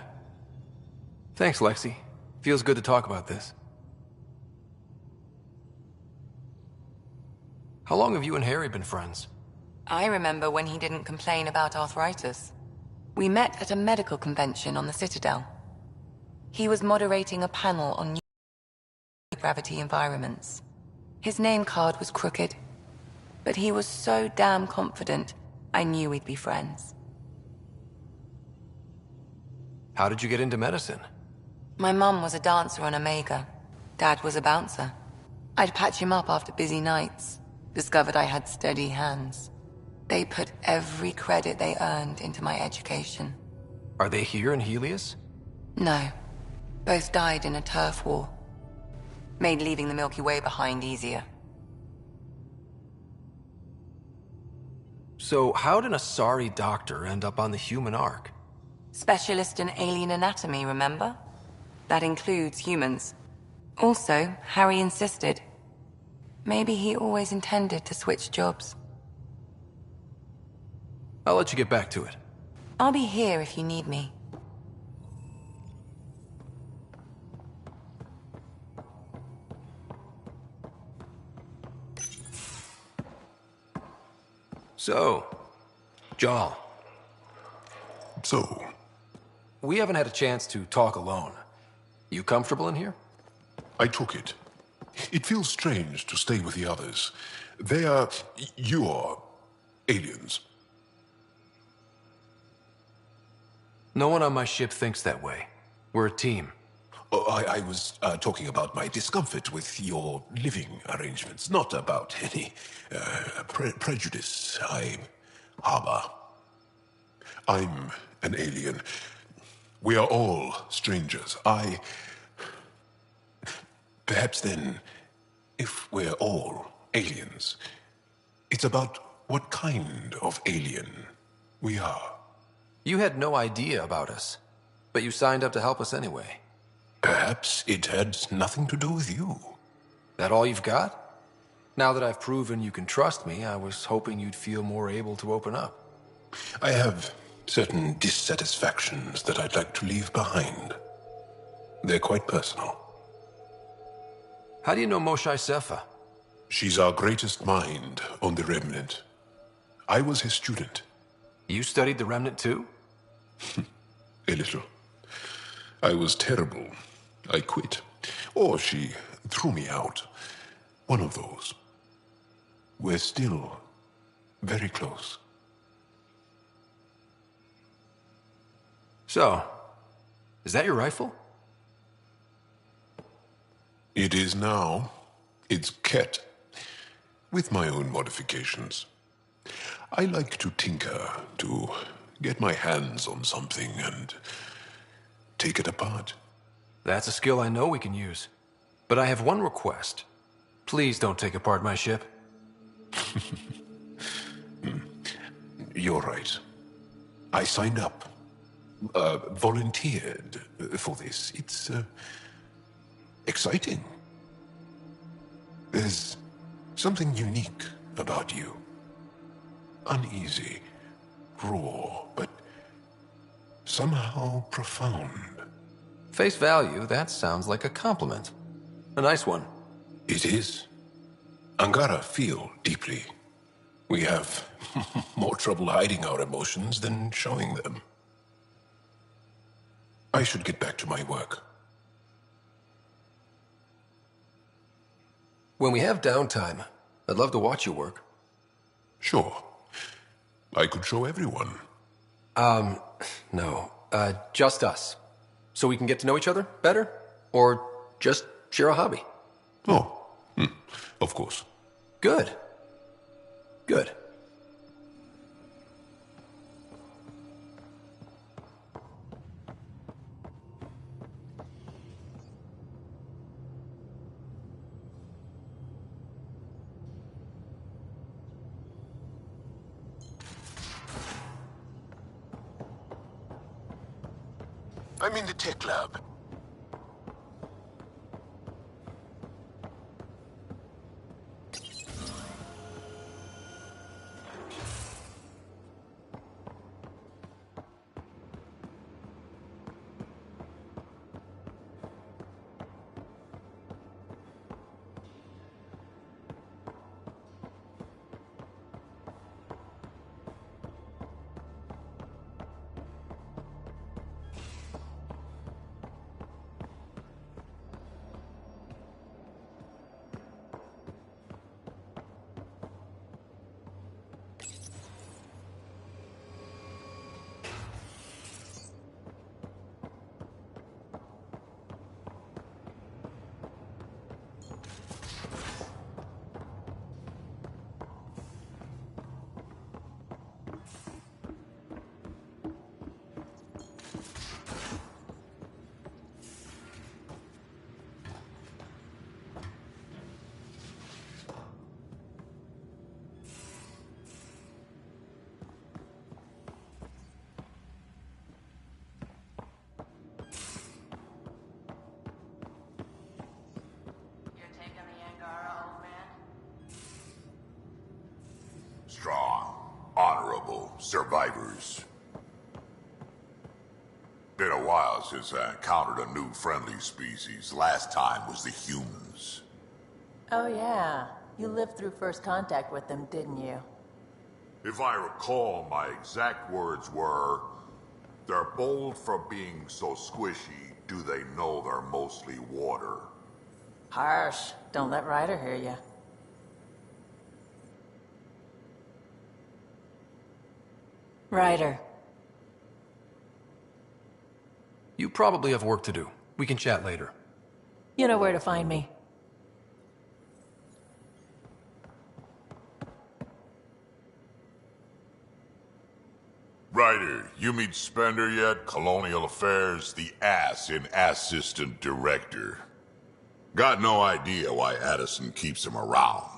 Speaker 4: Thanks, Lexi. Feels good to talk about this. How long have you and Harry been friends?
Speaker 13: I remember when he didn't complain about arthritis. We met at a medical convention on the Citadel. He was moderating a panel on new gravity environments. His name card was crooked, but he was so damn confident, I knew we'd be friends.
Speaker 4: How did you get into medicine?
Speaker 13: My mum was a dancer on Omega. Dad was a bouncer. I'd patch him up after busy nights. Discovered I had steady hands. They put every credit they earned into my education.
Speaker 4: Are they here in Helios?
Speaker 13: No. Both died in a turf war. Made leaving the Milky Way behind easier.
Speaker 4: So how did an Asari doctor end up on the human Ark?
Speaker 13: Specialist in alien anatomy, remember? That includes humans. Also, Harry insisted. Maybe he always intended to switch jobs.
Speaker 4: I'll let you get back to it.
Speaker 13: I'll be here if you need me.
Speaker 4: So, Jarl.
Speaker 7: So?
Speaker 4: We haven't had a chance to talk alone. You comfortable in here?
Speaker 7: I took it. It feels strange to stay with the others. They are... you are... aliens.
Speaker 4: No one on my ship thinks that way. We're a team.
Speaker 7: Oh, I was talking about my discomfort with your living arrangements, not about any prejudice I harbor. I'm an alien. We are all strangers. Perhaps then, if we're all aliens, it's about what kind of alien we are.
Speaker 4: You had no idea about us, but you signed up to help us anyway.
Speaker 7: Perhaps it had nothing to do with you.
Speaker 4: That all you've got? Now that I've proven you can trust me, I was hoping you'd feel more able to open up.
Speaker 7: I have certain dissatisfactions that I'd like to leave behind. They're quite personal.
Speaker 4: How do you know Moshae Sefa?
Speaker 7: She's our greatest mind on the Remnant. I was his student.
Speaker 4: You studied the Remnant too?
Speaker 7: A little. I was terrible. I quit. Or she threw me out. One of those. We're still very close.
Speaker 4: So, is that your rifle?
Speaker 7: It is now. It's Ket. With my own modifications. I like to tinker, to get my hands on something and take it apart.
Speaker 4: That's a skill I know we can use. But I have one request. Please don't take apart my ship.
Speaker 7: You're right. I signed up.
Speaker 14: volunteered for this. It's exciting. There's something unique about you. Uneasy, raw, but somehow profound.
Speaker 4: Face value, that sounds like a compliment. A nice one.
Speaker 14: It is. Angara feel deeply. We have more trouble hiding our emotions than showing them. I should get back to my work.
Speaker 4: When we have downtime, I'd love to watch you work.
Speaker 14: Sure. I could show everyone.
Speaker 4: No. Just us. So we can get to know each other better? Or just share a hobby?
Speaker 14: Oh, of course.
Speaker 4: Good. Good.
Speaker 14: I'm in the tech lab.
Speaker 15: Strong, honorable survivors. Been a while since I encountered a new friendly species. Last time was the humans.
Speaker 16: Oh yeah, you lived through first contact with them, didn't you?
Speaker 15: If I recall, my exact words were, "They're bold for being so squishy, do they know they're mostly water?"
Speaker 16: Harsh. Don't let Ryder hear you. Ryder.
Speaker 4: You probably have work to do. We can chat later.
Speaker 16: You know where to find me.
Speaker 15: Ryder, you meet Spender yet? Colonial Affairs, the ass in assistant director. Got no idea why Addison keeps him around.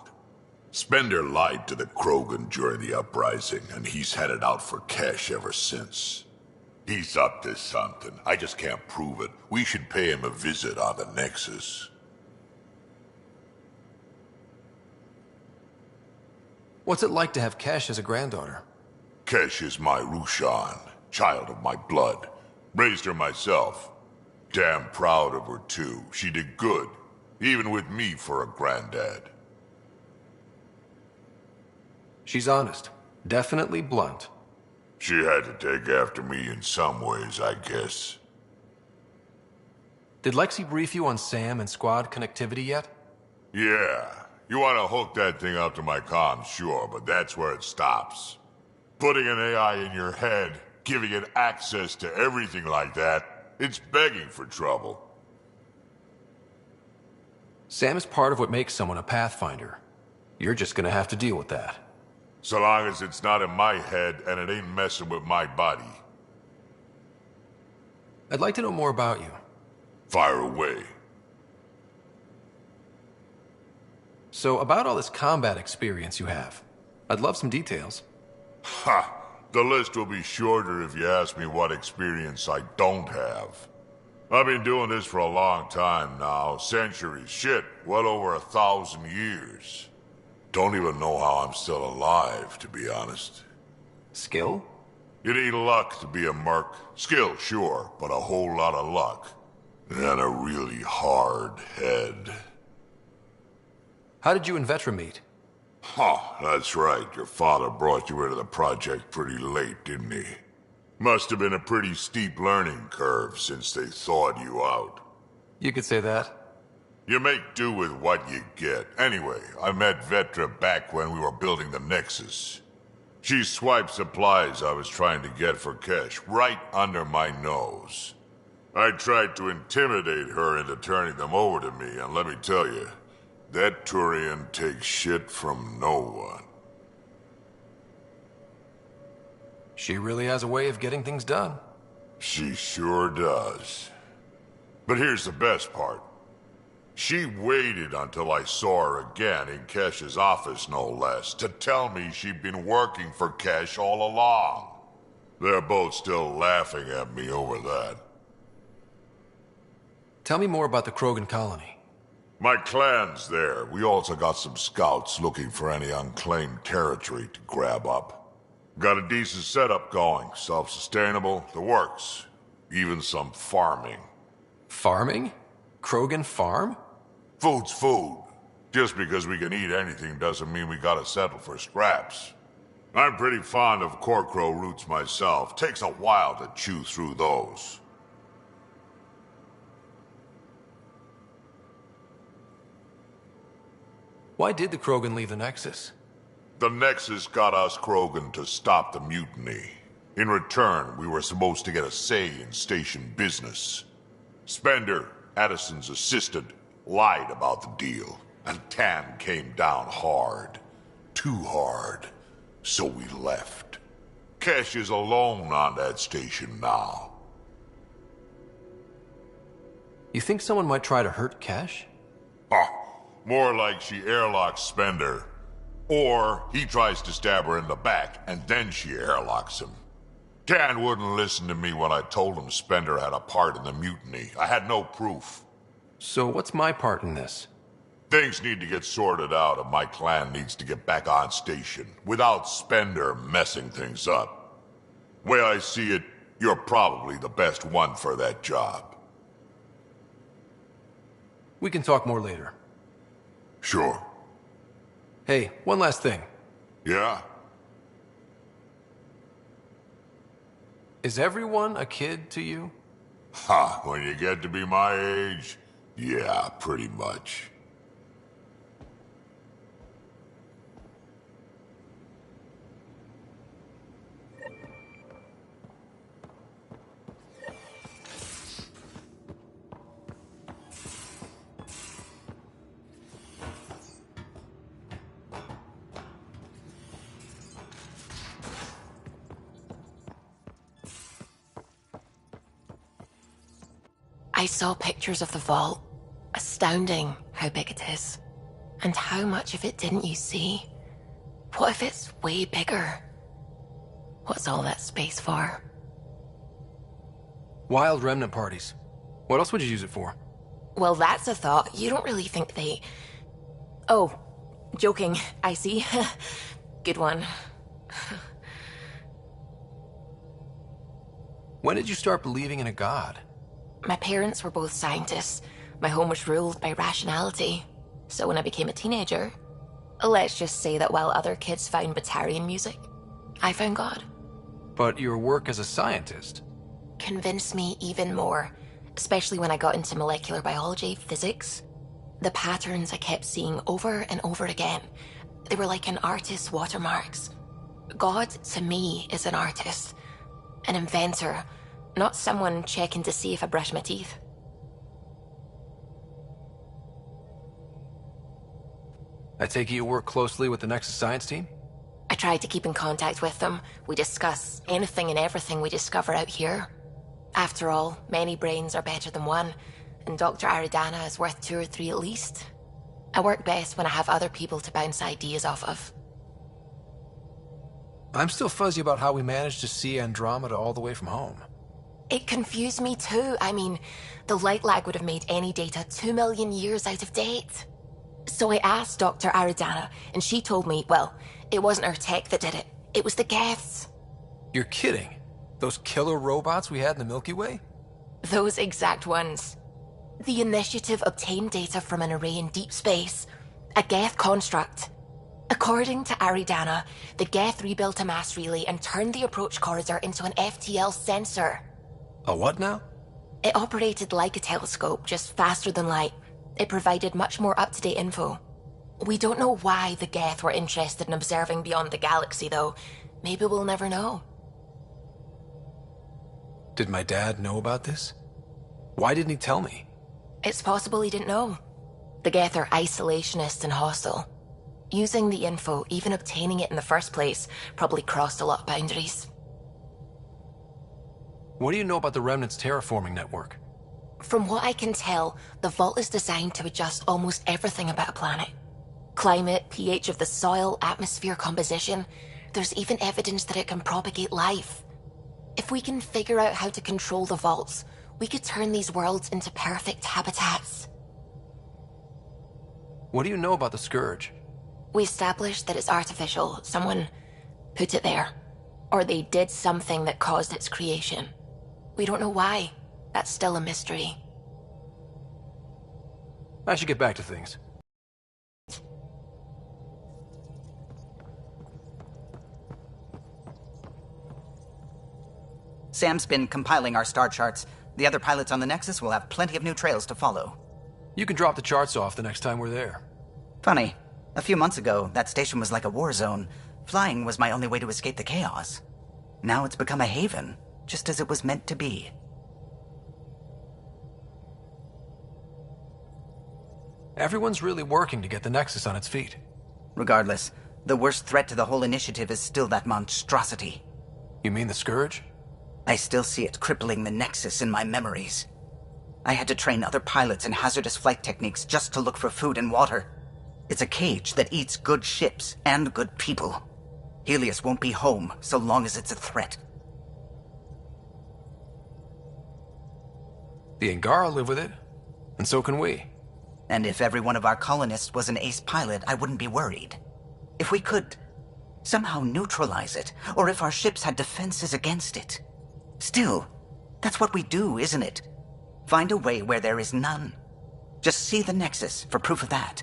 Speaker 15: Spender lied to the Krogan during the uprising, and he's headed out for cash ever since. He's up to something. I just can't prove it. We should pay him a visit on the Nexus.
Speaker 4: What's it like to have Kesh as a granddaughter?
Speaker 15: Kesh is my Rushan, child of my blood. Raised her myself. Damn proud of her, too. She did good, even with me for a granddad.
Speaker 4: She's honest. Definitely blunt.
Speaker 15: She had to take after me in some ways, I guess.
Speaker 4: Did Lexi brief you on Sam and squad connectivity yet?
Speaker 15: Yeah. You want to hook that thing up to my comms, sure, but that's where it stops. Putting an AI in your head, giving it access to everything like that, it's begging for trouble.
Speaker 4: Sam is part of what makes someone a Pathfinder. You're just gonna have to deal with that.
Speaker 15: So long as it's not in my head and it ain't messing with my body.
Speaker 4: I'd like to know more about you.
Speaker 15: Fire away.
Speaker 4: So, about all this combat experience you have, I'd love some details.
Speaker 15: Ha! The list will be shorter if you ask me what experience I don't have. I've been doing this for a long time now. Centuries. Shit, well over 1,000 years. Don't even know how I'm still alive, to be honest.
Speaker 4: Skill?
Speaker 15: You need luck to be a merc. Skill, sure, but a whole lot of luck. And a really hard head.
Speaker 4: How did you and Vetra meet?
Speaker 15: Huh, that's right. Your father brought you into the project pretty late, didn't he? Must have been a pretty steep learning curve since they thawed you out.
Speaker 4: You could say that.
Speaker 15: You make do with what you get. Anyway, I met Vetra back when we were building the Nexus. She swiped supplies I was trying to get for Kesh right under my nose. I tried to intimidate her into turning them over to me, and let me tell you, that Turian takes shit from no one.
Speaker 4: She really has a way of getting things done.
Speaker 15: She sure does. But here's the best part. She waited until I saw her again in Kesh's office, no less, to tell me she'd been working for Kesh all along. They're both still laughing at me over that.
Speaker 4: Tell me more about the Krogan colony.
Speaker 15: My clan's there. We also got some scouts looking for any unclaimed territory to grab up. Got a decent setup going. Self-sustainable, the works. Even some farming.
Speaker 4: Farming? Krogan farm?
Speaker 15: Food's food. Just because we can eat anything doesn't mean we gotta settle for scraps. I'm pretty fond of Corcrow roots myself. Takes a while to chew through those.
Speaker 4: Why did the Krogan leave the Nexus?
Speaker 15: The Nexus got us Krogan to stop the mutiny. In return, we were supposed to get a say in station business. Spender, Addison's assistant, lied about the deal, and Tan came down hard. Too hard. So we left. Kesh is alone on that station now.
Speaker 4: You think someone might try to hurt Kesh?
Speaker 15: More like she airlocks Spender. Or he tries to stab her in the back, and then she airlocks him. Tan wouldn't listen to me when I told him Spender had a part in the mutiny. I had no proof.
Speaker 4: So what's my part in this?
Speaker 15: Things need to get sorted out, and my clan needs to get back on station, without Spender messing things up. Way I see it, you're probably the best one for that job.
Speaker 4: We can talk more later.
Speaker 15: Sure.
Speaker 4: Hey, one last thing.
Speaker 15: Yeah?
Speaker 4: Is everyone a kid to you?
Speaker 15: Ha, when you get to be my age, yeah, pretty much.
Speaker 17: I saw pictures of the vault. Astounding how big it is. And how much of it didn't you see? What if it's way bigger? What's all that space for?
Speaker 4: Wild remnant parties. What else would you use it for?
Speaker 17: Well, that's a thought. You don't really think they... Oh, joking. I see. Good one.
Speaker 4: When did you start believing in a god?
Speaker 17: My parents were both scientists. My home was ruled by rationality. So when I became a teenager, let's just say that while other kids found Batarian music, I found God.
Speaker 4: But your work as a scientist?
Speaker 17: Convinced me even more, especially when I got into molecular biology, physics. The patterns I kept seeing over and over again, they were like an artist's watermarks. God, to me, is an artist, an inventor, not someone checking to see if I brush my teeth.
Speaker 4: I take it you work closely with the Nexus science team?
Speaker 17: I try to keep in contact with them. We discuss anything and everything we discover out here. After all, many brains are better than one, and Dr. Aridana is worth 2 or 3 at least. I work best when I have other people to bounce ideas off of.
Speaker 4: I'm still fuzzy about how we managed to see Andromeda all the way from home.
Speaker 17: It confused me too. I mean, the light lag would have made any data 2 million years out of date. So I asked Dr. Aridana, and she told me, well, it wasn't her tech that did it. It was the Geths.
Speaker 4: You're kidding? Those killer robots we had in the Milky Way?
Speaker 17: Those exact ones. The initiative obtained data from an array in deep space, a Geth construct. According to Aridana, the Geth rebuilt a mass relay and turned the approach corridor into an FTL sensor.
Speaker 4: A what now?
Speaker 17: It operated like a telescope, just faster than light. It provided much more up-to-date info. We don't know why the Geth were interested in observing beyond the galaxy, though. Maybe we'll never know.
Speaker 4: Did my dad know about this? Why didn't he tell me?
Speaker 17: It's possible he didn't know. The Geth are isolationist and hostile. Using the info, even obtaining it in the first place, probably crossed a lot of boundaries.
Speaker 4: What do you know about the Remnant's terraforming network?
Speaker 17: From what I can tell, the Vault is designed to adjust almost everything about a planet. Climate, pH of the soil, atmosphere composition. There's even evidence that it can propagate life. If we can figure out how to control the Vaults, we could turn these worlds into perfect habitats.
Speaker 4: What do you know about the Scourge?
Speaker 17: We established that it's artificial. Someone put it there. Or they did something that caused its creation. We don't know why. That's still a mystery.
Speaker 4: I should get back to things.
Speaker 9: Sam's been compiling our star charts. The other pilots on the Nexus will have plenty of new trails to follow.
Speaker 4: You can drop the charts off the next time we're there.
Speaker 9: Funny. A few months ago, that station was like a war zone. Flying was my only way to escape the chaos. Now it's become a haven, just as it was meant to be.
Speaker 4: Everyone's really working to get the Nexus on its feet.
Speaker 9: Regardless, the worst threat to the whole initiative is still that monstrosity.
Speaker 4: You mean the Scourge?
Speaker 9: I still see it crippling the Nexus in my memories. I had to train other pilots in hazardous flight techniques just to look for food and water. It's a cage that eats good ships and good people. Helios won't be home so long as it's a threat.
Speaker 4: The Angara live with it, and so can we.
Speaker 9: And if every one of our colonists was an ace pilot, I wouldn't be worried. If we could somehow neutralize it, or if our ships had defenses against it. Still, that's what we do, isn't it? Find a way where there is none. Just see the Nexus for proof of that.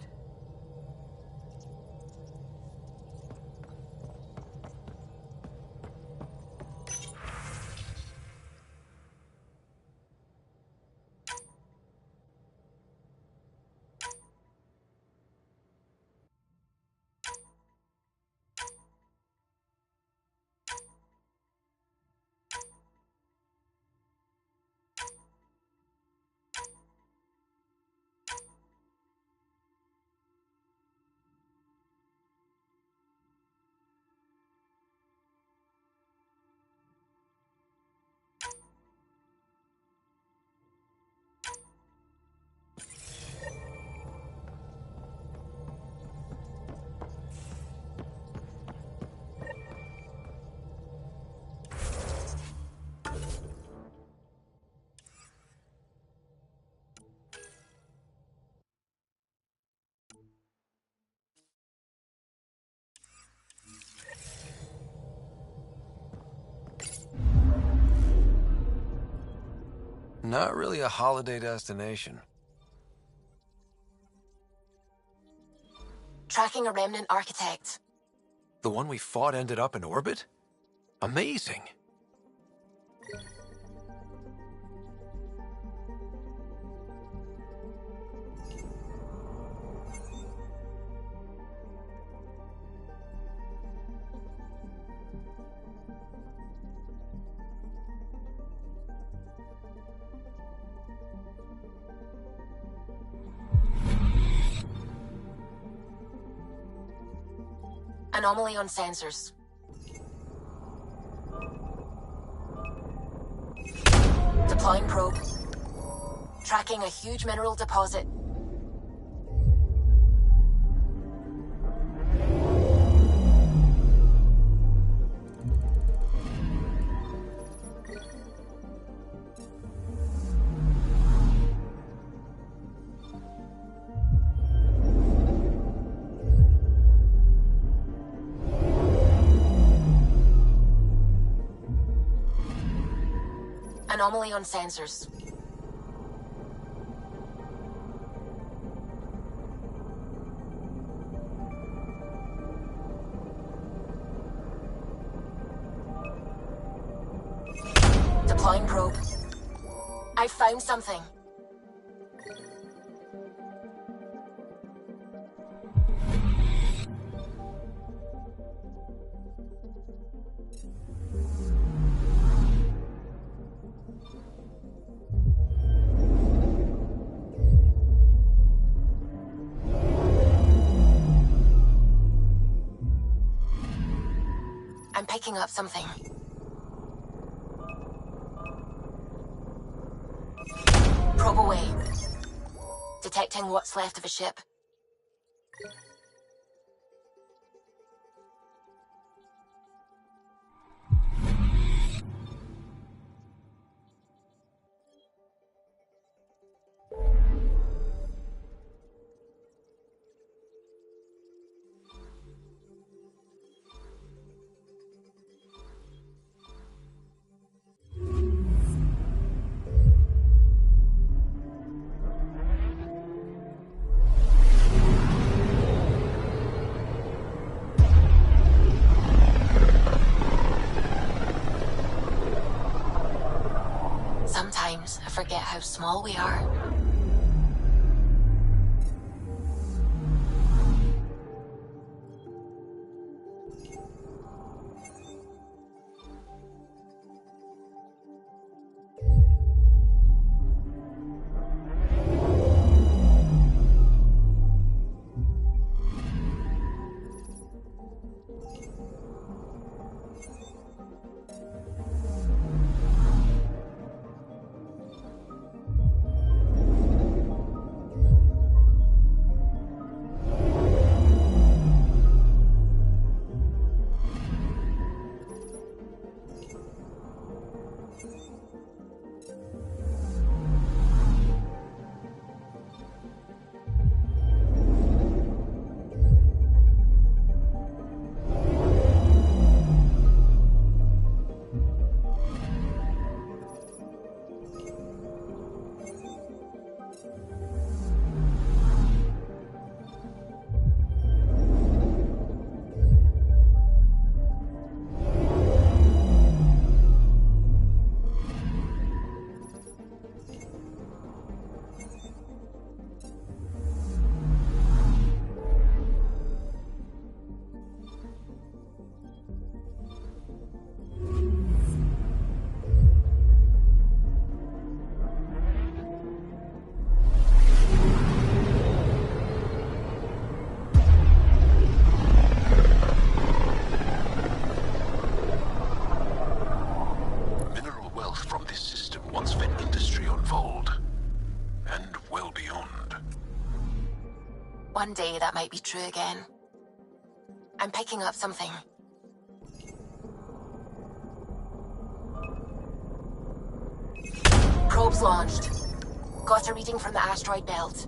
Speaker 4: Not really a holiday destination.
Speaker 17: Tracking a remnant architect.
Speaker 4: The one we fought ended up in orbit? Amazing.
Speaker 17: Anomaly on sensors. Deploying probe. Tracking a huge mineral deposit. Anomaly on sensors. Deploying probe. I found something. I'm picking up something. Probe away. Detecting what's left of a ship. Sometimes I forget how small we are. One day that might be true again. I'm picking up something. Probes launched. Got a reading from the asteroid belt.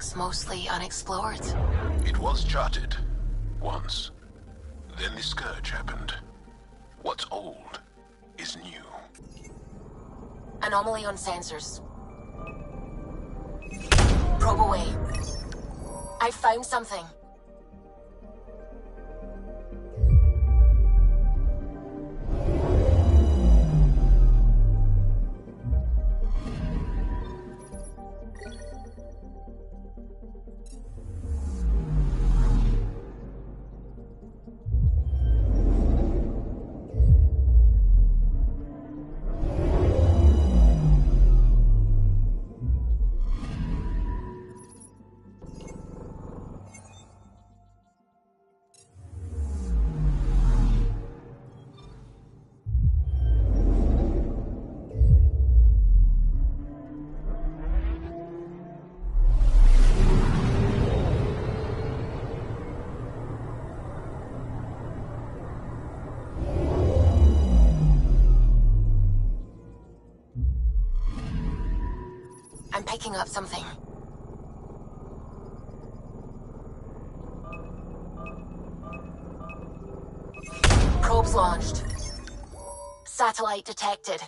Speaker 17: looks mostly unexplored.
Speaker 14: It was charted. Once. Then the Scourge happened. What's old is new.
Speaker 17: Anomaly on sensors. Probe away. I found something. I'm picking up something. Probes launched. Satellite detected.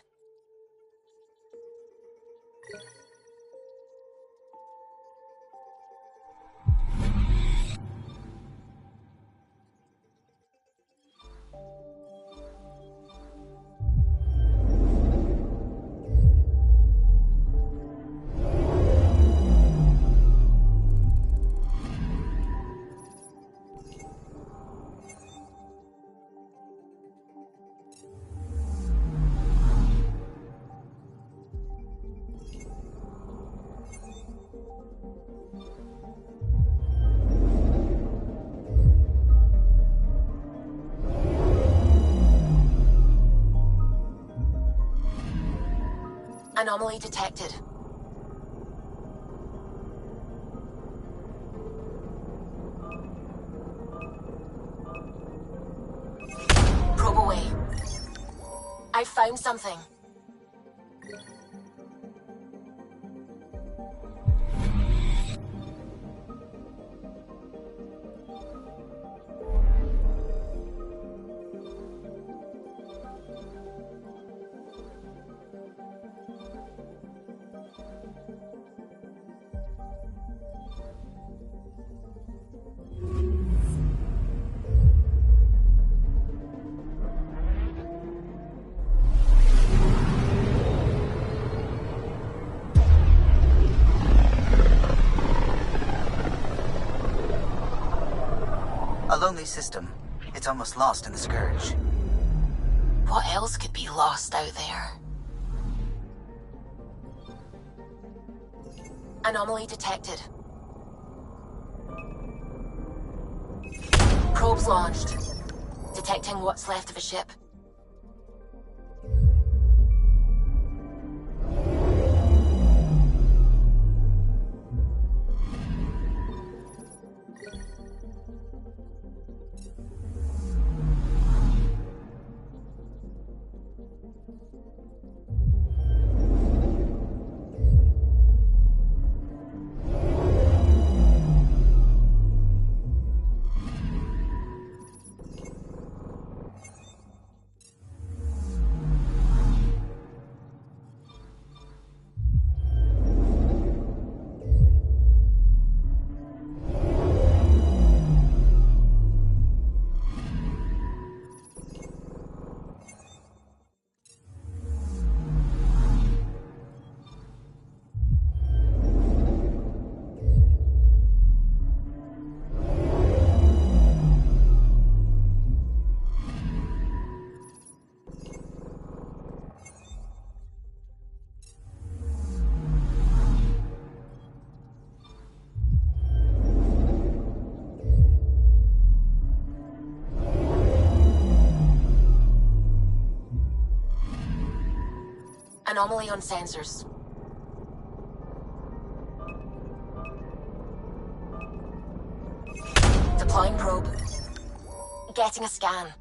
Speaker 17: Anomaly detected. Probe away. I found something.
Speaker 9: A lonely system. It's almost lost in the Scourge.
Speaker 17: What else could be lost out there? Anomaly detected. Probes launched. Detecting what's left of a ship. Anomaly on sensors. Deploying probe. Getting a scan.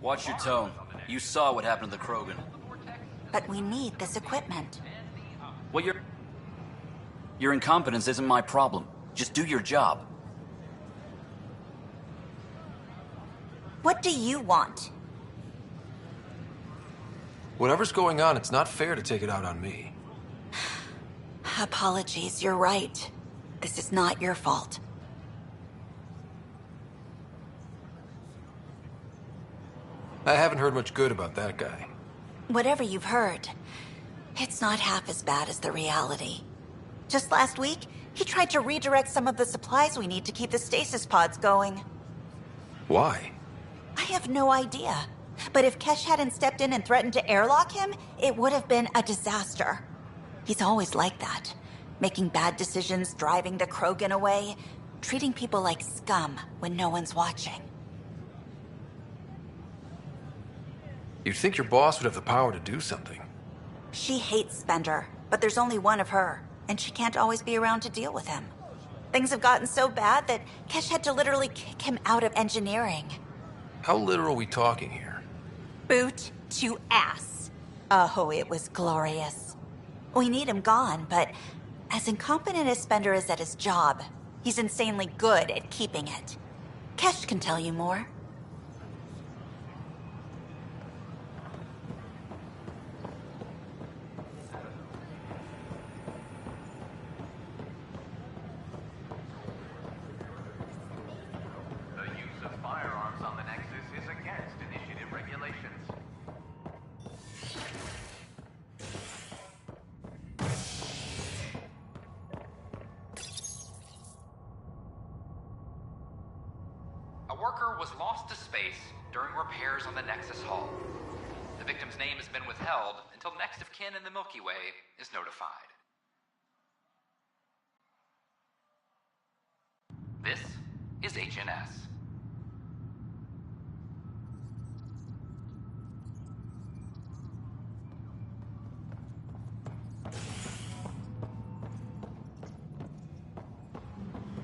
Speaker 18: Watch your tone. You saw what happened to the Krogan.
Speaker 19: But we need this equipment.
Speaker 18: Well, your incompetence isn't my problem. Just do your job.
Speaker 19: What do you want?
Speaker 4: Whatever's going on, it's not fair to take it out on me.
Speaker 19: Apologies, you're right. This is not your fault.
Speaker 4: I haven't heard much good about that guy.
Speaker 19: Whatever you've heard, it's not half as bad as the reality. Just last week, he tried to redirect some of the supplies we need to keep the stasis pods going.
Speaker 4: Why?
Speaker 19: I have no idea. But if Kesh hadn't stepped in and threatened to airlock him, it would have been a disaster. He's always like that. Making bad decisions, driving the Krogan away, treating people like scum when no one's watching.
Speaker 4: You'd think your boss would have the power to do something.
Speaker 19: She hates Spender, but there's only one of her, and she can't always be around to deal with him. Things have gotten so bad that Kesh had to literally kick him out of engineering.
Speaker 4: How literal are we talking here?
Speaker 19: Boot to ass. Oh, it was glorious. We need him gone, but as incompetent as Spender is at his job, he's insanely good at keeping it. Kesh can tell you more.
Speaker 20: A worker was lost to space during repairs on the Nexus Hull. The victim's name has been withheld until next of kin in the Milky Way is notified. This is HNS.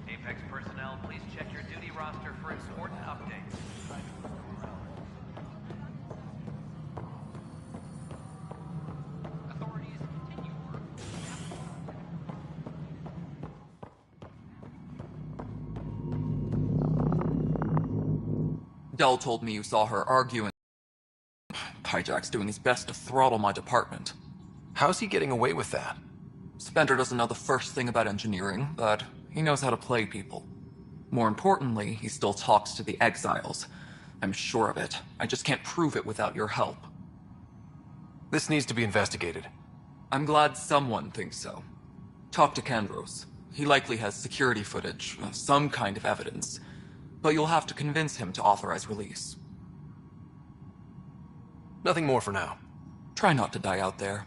Speaker 20: Apex personnel, please check your duty roster for important updates. Authorities continue work.
Speaker 21: Dell told me you saw her arguing. Hijack's doing his best to throttle my department.
Speaker 4: How's he getting away with that?
Speaker 21: Spender doesn't know the first thing about engineering, but he knows how to play people. More importantly, he still talks to the exiles. I'm sure of it. I just can't prove it without your help.
Speaker 4: This needs to be investigated.
Speaker 21: I'm glad someone thinks so. Talk to Kandros. He likely has security footage, some kind of evidence. But you'll have to convince him to authorize release.
Speaker 4: Nothing more for now.
Speaker 21: Try not to die out there.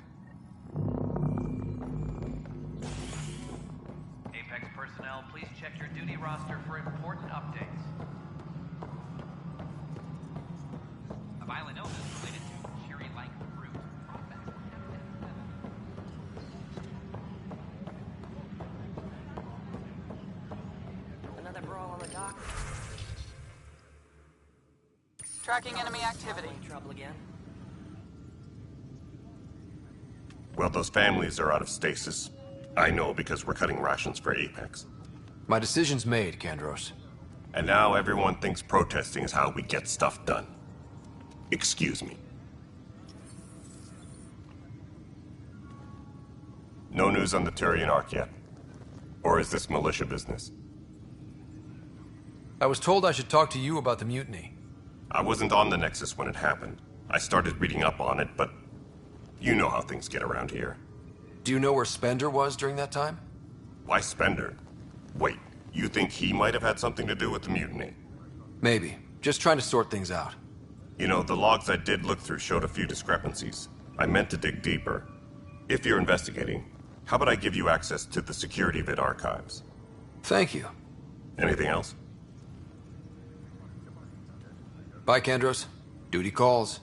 Speaker 20: Apex personnel, please check your duty roster for important updates. A violent illness related to cherry-like fruit.
Speaker 22: Another brawl on the dock.
Speaker 6: Tracking enemy activity.
Speaker 22: Trouble again.
Speaker 23: Well, those families are out of stasis. I know because we're cutting rations for Apex.
Speaker 4: My decision's made, Kandros.
Speaker 23: And now everyone thinks protesting is how we get stuff done. Excuse me. No news on the Turian Ark yet? Or is this militia business?
Speaker 4: I was told I should talk to you about the mutiny.
Speaker 23: I wasn't on the Nexus when it happened. I started reading up on it, but you know how things get around here.
Speaker 4: Do you know where Spender was during that time?
Speaker 23: Why Spender? Wait, you think he might have had something to do with the mutiny?
Speaker 4: Maybe. Just trying to sort things out.
Speaker 23: You know, the logs I did look through showed a few discrepancies. I meant to dig deeper. If you're investigating, how about I give you access to the security vid archives?
Speaker 4: Thank you.
Speaker 23: Anything else?
Speaker 4: Bye, Kandros. Duty calls.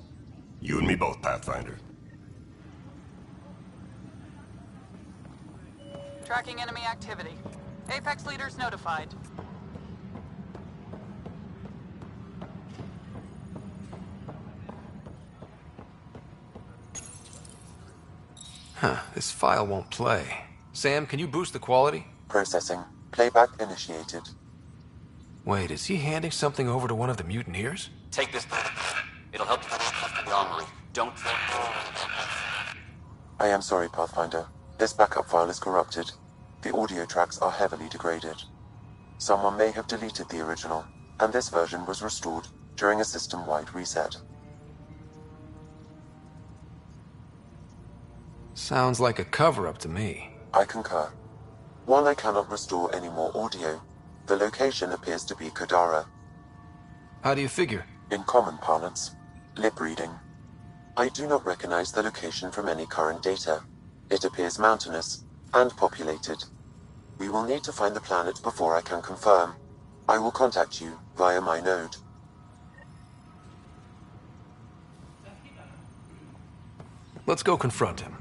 Speaker 23: You and me both, Pathfinder.
Speaker 6: Tracking enemy activity. Apex leaders notified.
Speaker 4: Huh, this file won't play. Sam, can you boost the quality?
Speaker 3: Processing. Playback initiated.
Speaker 4: Wait, is he handing something over to one of the mutineers?
Speaker 18: Take this. It'll help you the armory. Don't...
Speaker 3: I am sorry, Pathfinder. This backup file is corrupted. The audio tracks are heavily degraded. Someone may have deleted the original, and this version was restored during a system-wide reset.
Speaker 4: Sounds like a cover-up to me.
Speaker 3: I concur. While I cannot restore any more audio, the location appears to be Kadara.
Speaker 4: How do you figure?
Speaker 3: In common parlance, lip reading. I do not recognize the location from any current data. It appears mountainous and populated. We will need to find the planet before I can confirm. I will contact you via my node.
Speaker 4: Let's go confront him.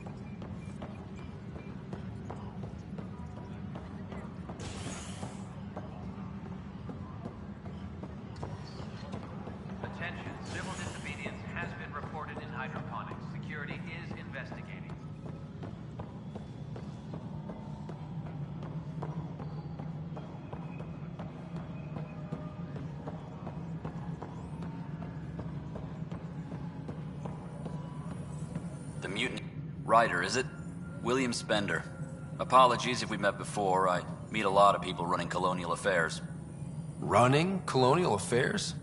Speaker 20: Attention, civil disobedience has been reported in hydroponics. Security is investigating.
Speaker 18: The mutant... Ryder, is it? William Spender. Apologies if we met before. I meet a lot of people running colonial affairs.
Speaker 4: Running colonial affairs?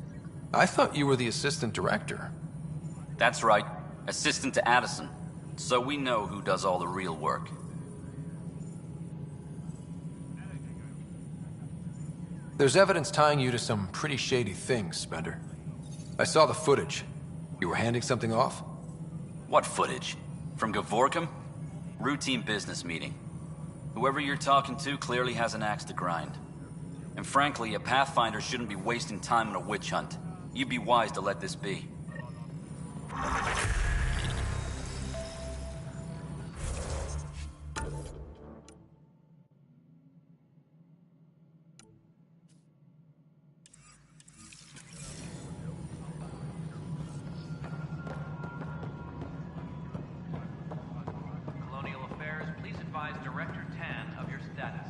Speaker 4: I thought you were the assistant director.
Speaker 18: That's right. Assistant to Addison. So we know who does all the real work.
Speaker 4: There's evidence tying you to some pretty shady things, Spender. I saw the footage. You were handing something off?
Speaker 18: What footage? From Gavorkum? Routine business meeting. Whoever you're talking to clearly has an axe to grind. And frankly, a Pathfinder shouldn't be wasting time on a witch hunt. You'd be wise to let this be.
Speaker 20: Colonial Affairs, please advise Director Tan of your status.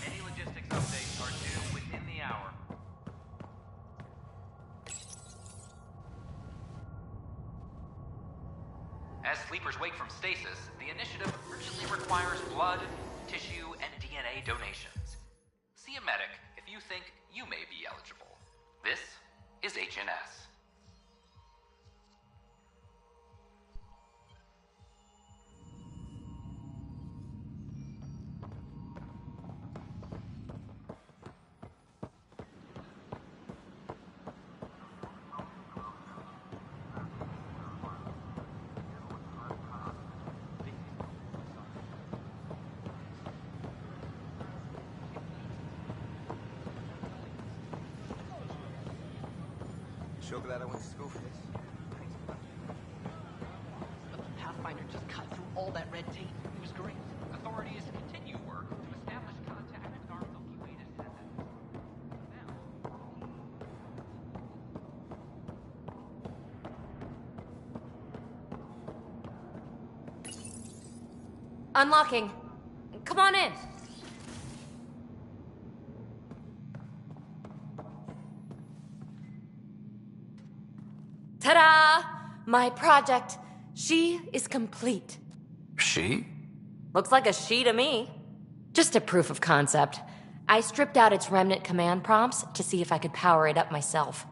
Speaker 20: Any logistics updates are due within the hour. As sleepers wake from stasis, the initiative urgently requires blood, tissue, and DNA donations. See a medic if you think you may be eligible. This is HNS.
Speaker 5: So glad I went to school for this.
Speaker 20: Pathfinder just cut through all that red tape. It was great. Authorities continue work to establish contact with our Milky Way descendants.
Speaker 2: Unlocking. Come on in. Ta-da! My project. She is complete.
Speaker 4: She?
Speaker 2: Looks like a she to me. Just a proof of concept. I stripped out its remnant command prompts to see if I could power it up myself.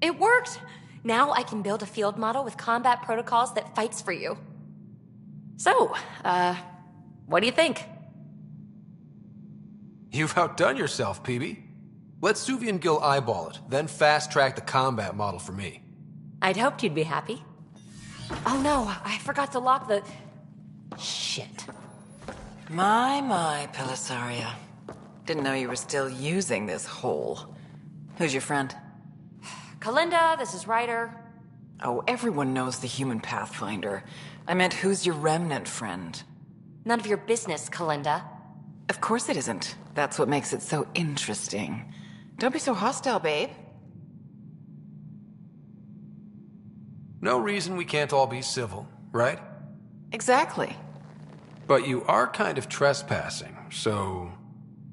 Speaker 2: It worked! Now I can build a field model with combat protocols that fights for you. So, what do you think?
Speaker 4: You've outdone yourself, PB. Let Suvian Gill eyeball it, then fast-track the combat model for me.
Speaker 2: I'd hoped you'd be happy. Oh no, I forgot to lock the... Shit.
Speaker 13: My, Pelisaria. Didn't know you were still using this hole. Who's your friend?
Speaker 2: Kalinda, this is Ryder.
Speaker 1: Oh, everyone knows the human Pathfinder. I meant, who's your remnant friend?
Speaker 2: None of your business, Kalinda.
Speaker 1: Of course it isn't. That's what makes it so interesting. Don't be so hostile, babe.
Speaker 4: No reason we can't all be civil, right?
Speaker 1: Exactly.
Speaker 4: But you are kind of trespassing, so...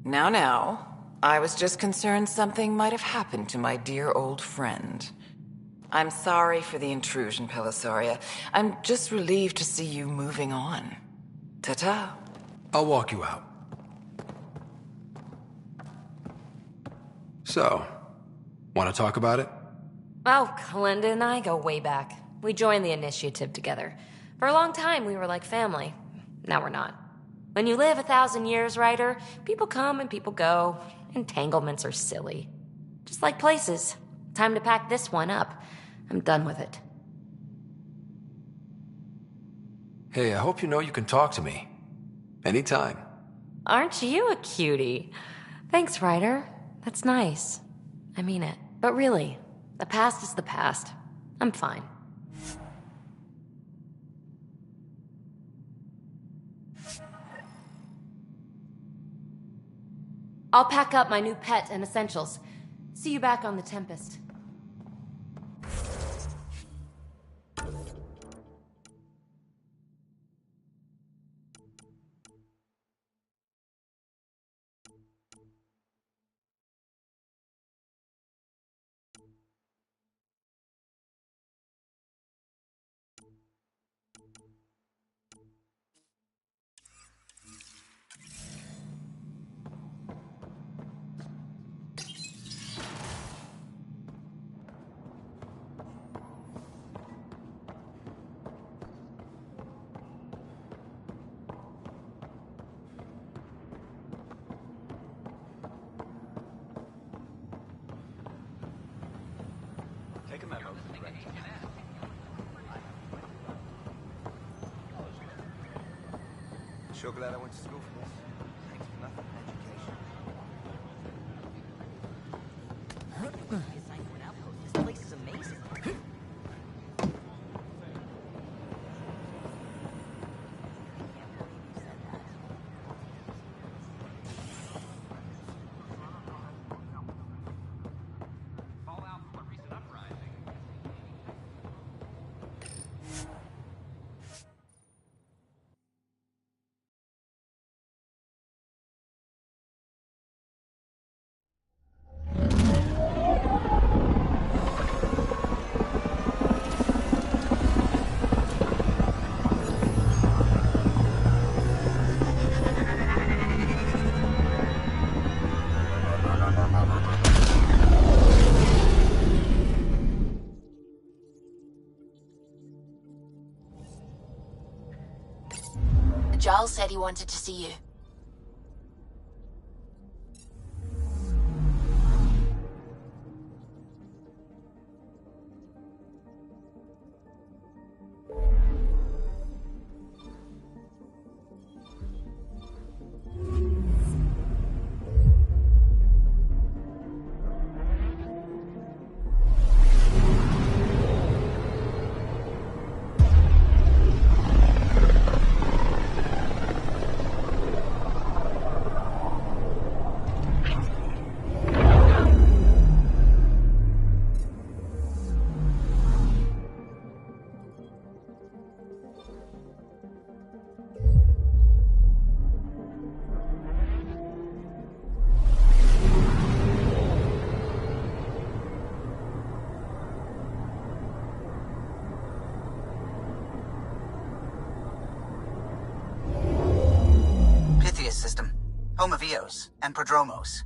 Speaker 1: Now. I was just concerned something might have happened to my dear old friend. I'm sorry for the intrusion, Pelisaria. I'm just relieved to see you moving on. Ta-ta.
Speaker 4: I'll walk you out. So, want to talk about it?
Speaker 2: Oh, Kalinda and I go way back. We joined the initiative together. For a long time, we were like family. Now we're not. When you live 1,000 years, Ryder, people come and people go. Entanglements are silly. Just like places. Time to pack this one up. I'm done with it.
Speaker 4: Hey, I hope you know you can talk to me. Anytime.
Speaker 2: Aren't you a cutie? Thanks, Ryder. That's nice. I mean it. But really, the past is the past. I'm fine. I'll pack up my new pet and essentials. See you back on the Tempest.
Speaker 5: Take a memo. Sure glad I went to school for this. Thanks for nothing.
Speaker 22: This place is amazing.
Speaker 17: Giles said he wanted to see you.
Speaker 9: System, home of Eos and Prodromos.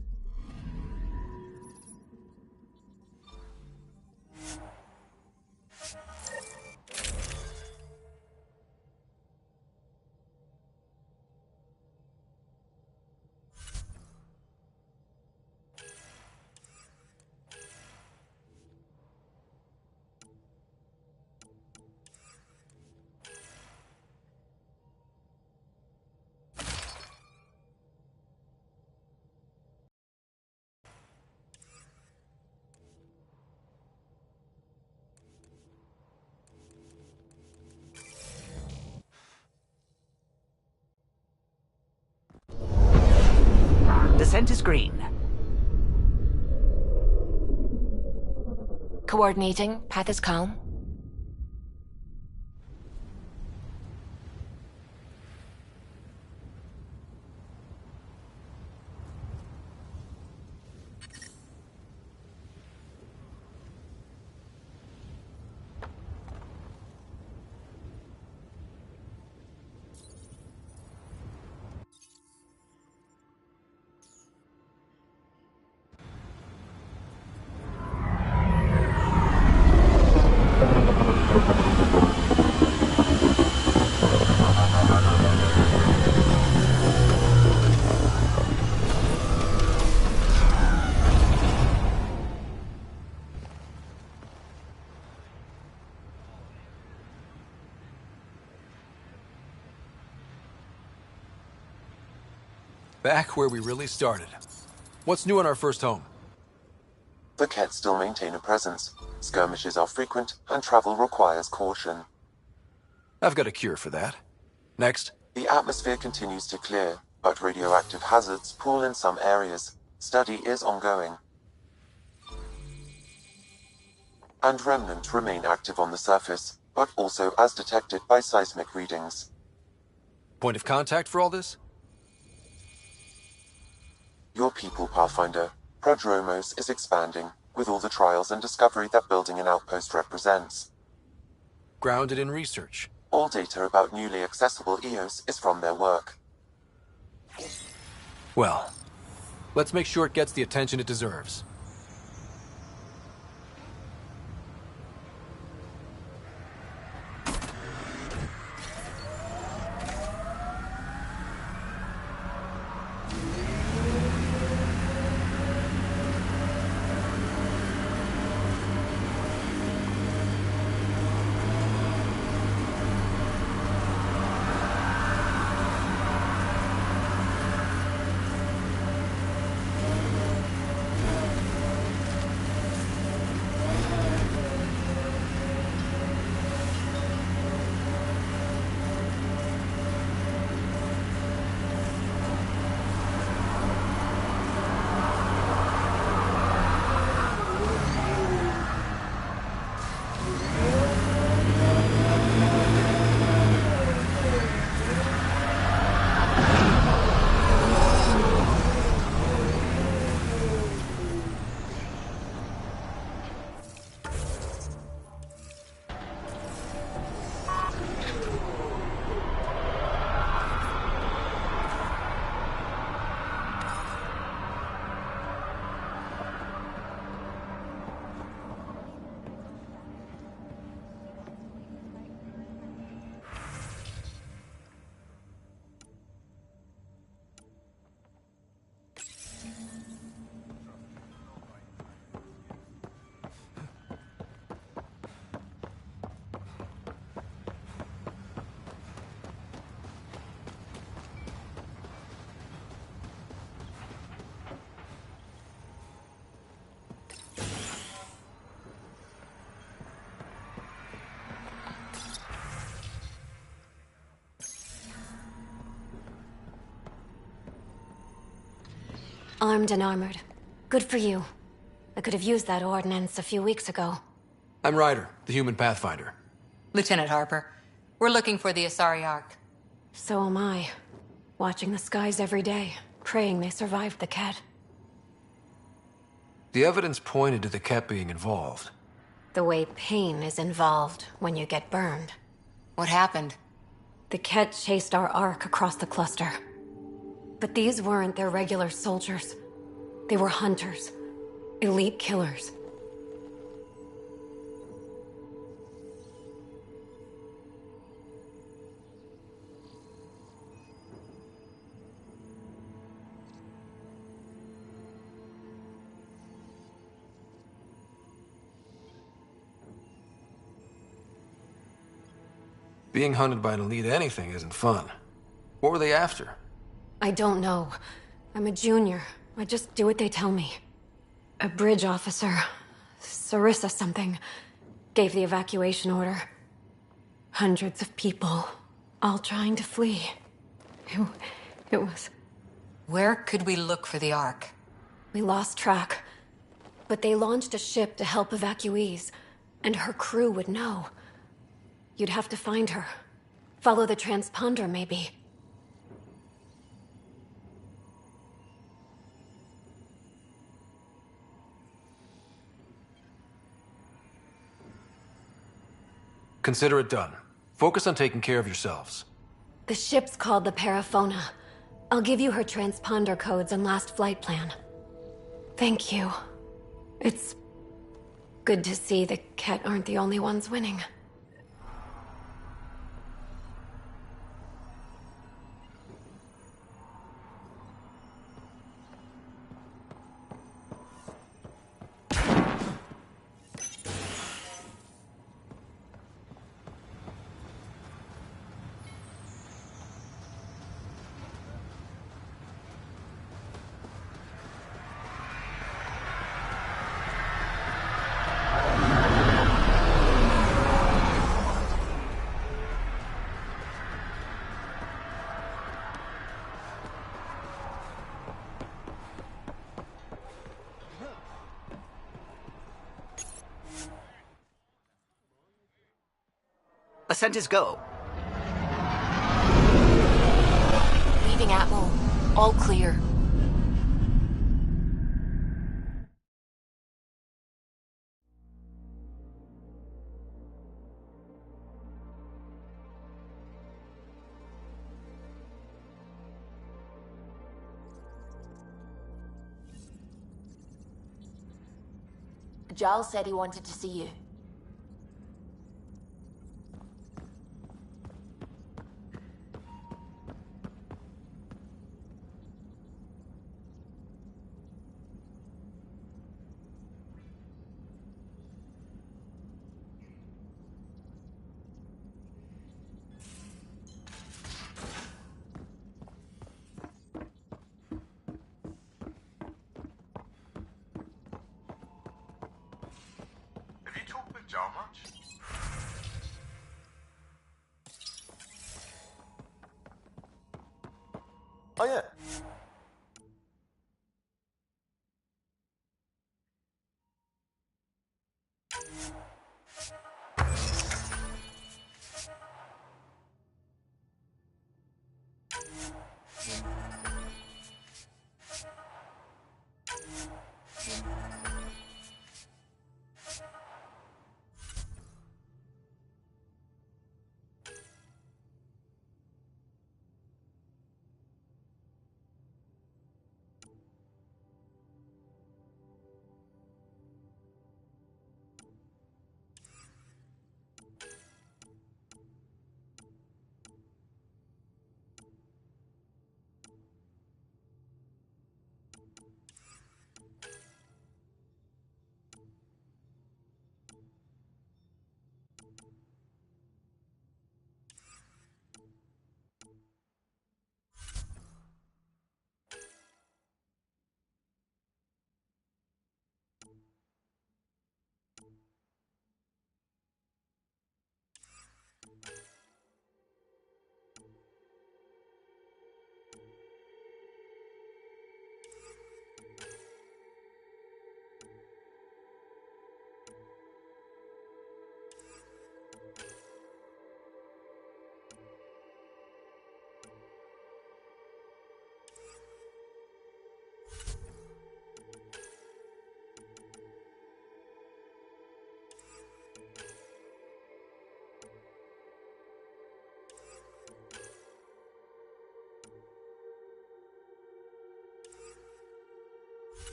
Speaker 8: Descent is green.
Speaker 17: Coordinating. Path is calm.
Speaker 4: Back where we really started. What's new on our first home?
Speaker 3: The Kett still maintain a presence. Skirmishes are frequent, and travel requires caution.
Speaker 4: I've got a cure for that. Next.
Speaker 3: The atmosphere continues to clear, but radioactive hazards pool in some areas. Study is ongoing. And remnant remain active on the surface, but also as detected by seismic readings.
Speaker 4: Point of contact for all this?
Speaker 3: Your people, Pathfinder. Prodromos is expanding, with all the trials and discovery that building an outpost represents.
Speaker 4: Grounded in research.
Speaker 3: All data about newly accessible EOS is from their work.
Speaker 4: Well, let's make sure it gets the attention it deserves.
Speaker 2: Armed and armored. Good for you. I could have used that ordnance a few weeks ago.
Speaker 4: I'm Ryder, the human pathfinder.
Speaker 12: Lieutenant Harper, we're looking for the Asari Ark.
Speaker 2: So am I. Watching the skies every day, praying they survived the Kett.
Speaker 4: The evidence pointed to the Kett being involved.
Speaker 2: The way pain is involved when you get burned.
Speaker 12: What happened?
Speaker 2: The Kett chased our Ark across the cluster. But these weren't their regular soldiers. They were hunters. Elite killers.
Speaker 4: Being hunted by an elite anything isn't fun. What were they after?
Speaker 2: I don't know. I'm a junior. I just do what they tell me. A bridge officer, Sarissa something, gave the evacuation order. Hundreds of people, all trying to flee. It was...
Speaker 12: Where could we look for the Ark?
Speaker 8: We lost track. But they launched a ship to help evacuees, and her crew would know. You'd have to find her. Follow the transponder, maybe.
Speaker 4: Consider it done. Focus on taking care of yourselves.
Speaker 8: The ship's called the Paraphona. I'll give you her transponder codes and last flight plan. Thank you. It's good to see the Ket aren't the only ones winning.
Speaker 9: Ascent is go.
Speaker 17: Leaving Atmo. All clear. Giles said he wanted to see you.
Speaker 10: Have you talked with Joel much? Oh yeah.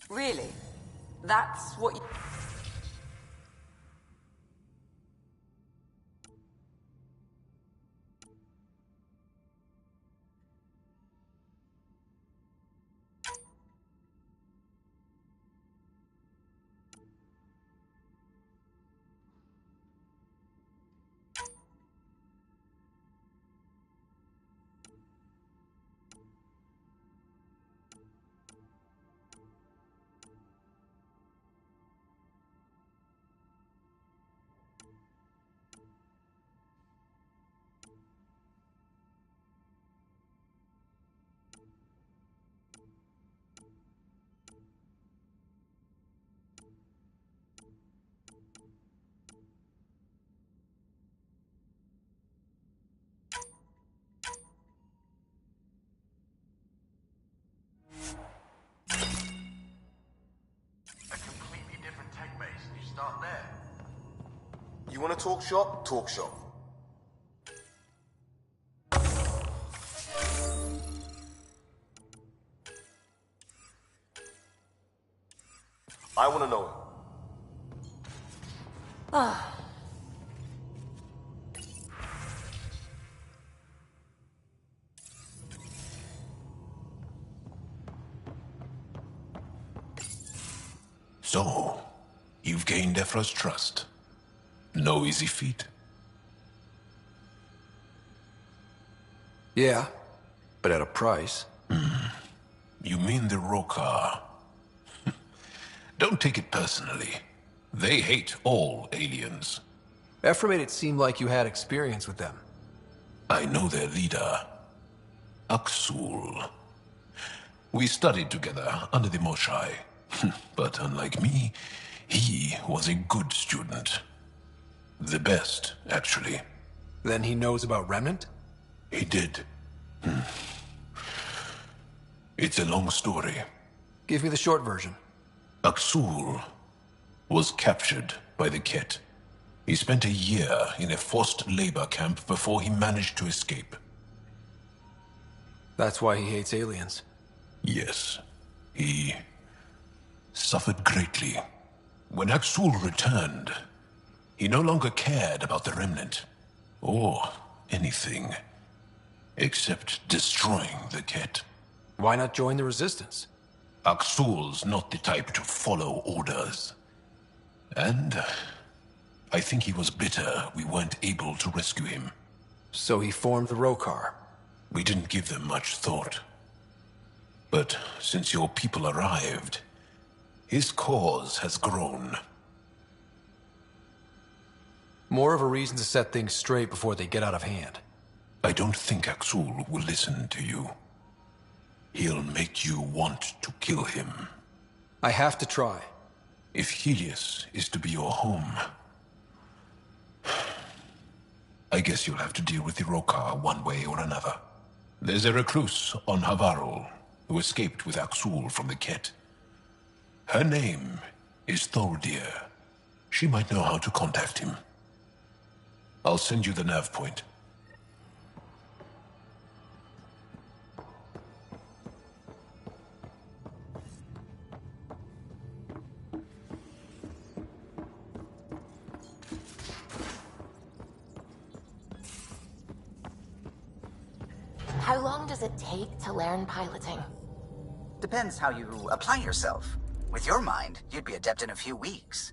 Speaker 13: Really? That's what you...
Speaker 10: Start there. You want to talk shop? Talk shop. I want to know it.
Speaker 13: Ah.
Speaker 14: So, you've gained Ephra's trust. No easy feat.
Speaker 4: Yeah, but at a price.
Speaker 14: You mean the Rokar? Don't take it personally. They hate all aliens.
Speaker 4: Ephra made it seem like you had experience with them.
Speaker 14: I know their leader, Aksul. We studied together under the Moshai. But unlike me, he was a good student. The best, actually.
Speaker 4: Then he knows about Remnant?
Speaker 14: He did. It's a long story.
Speaker 4: Give me the short version.
Speaker 14: Aksul was captured by the Ket. He spent a year in a forced labor camp before he managed to escape.
Speaker 4: That's why he hates aliens.
Speaker 14: Yes. He suffered greatly. When Aksul returned, he no longer cared about the Remnant, or anything, except destroying the Ket.
Speaker 4: Why not join the Resistance?
Speaker 14: Aksul's not the type to follow orders. And I think he was bitter we weren't able to rescue him.
Speaker 4: So he formed the Rokar.
Speaker 14: We didn't give them much thought. But since your people arrived, his cause has grown.
Speaker 4: More of a reason to set things straight before they get out of hand.
Speaker 14: I don't think Aksul will listen to you. He'll make you want to kill him.
Speaker 4: I have to try.
Speaker 14: If Helios is to be your home, I guess you'll have to deal with the Rokar one way or another. There's a recluse on Havarul who escaped with Aksul from the Ket. Her name is Thordir. She might know how to contact him. I'll send you the nav point.
Speaker 17: How long does it take to learn piloting?
Speaker 9: Depends how you apply yourself. With your mind, you'd be adept in a few weeks.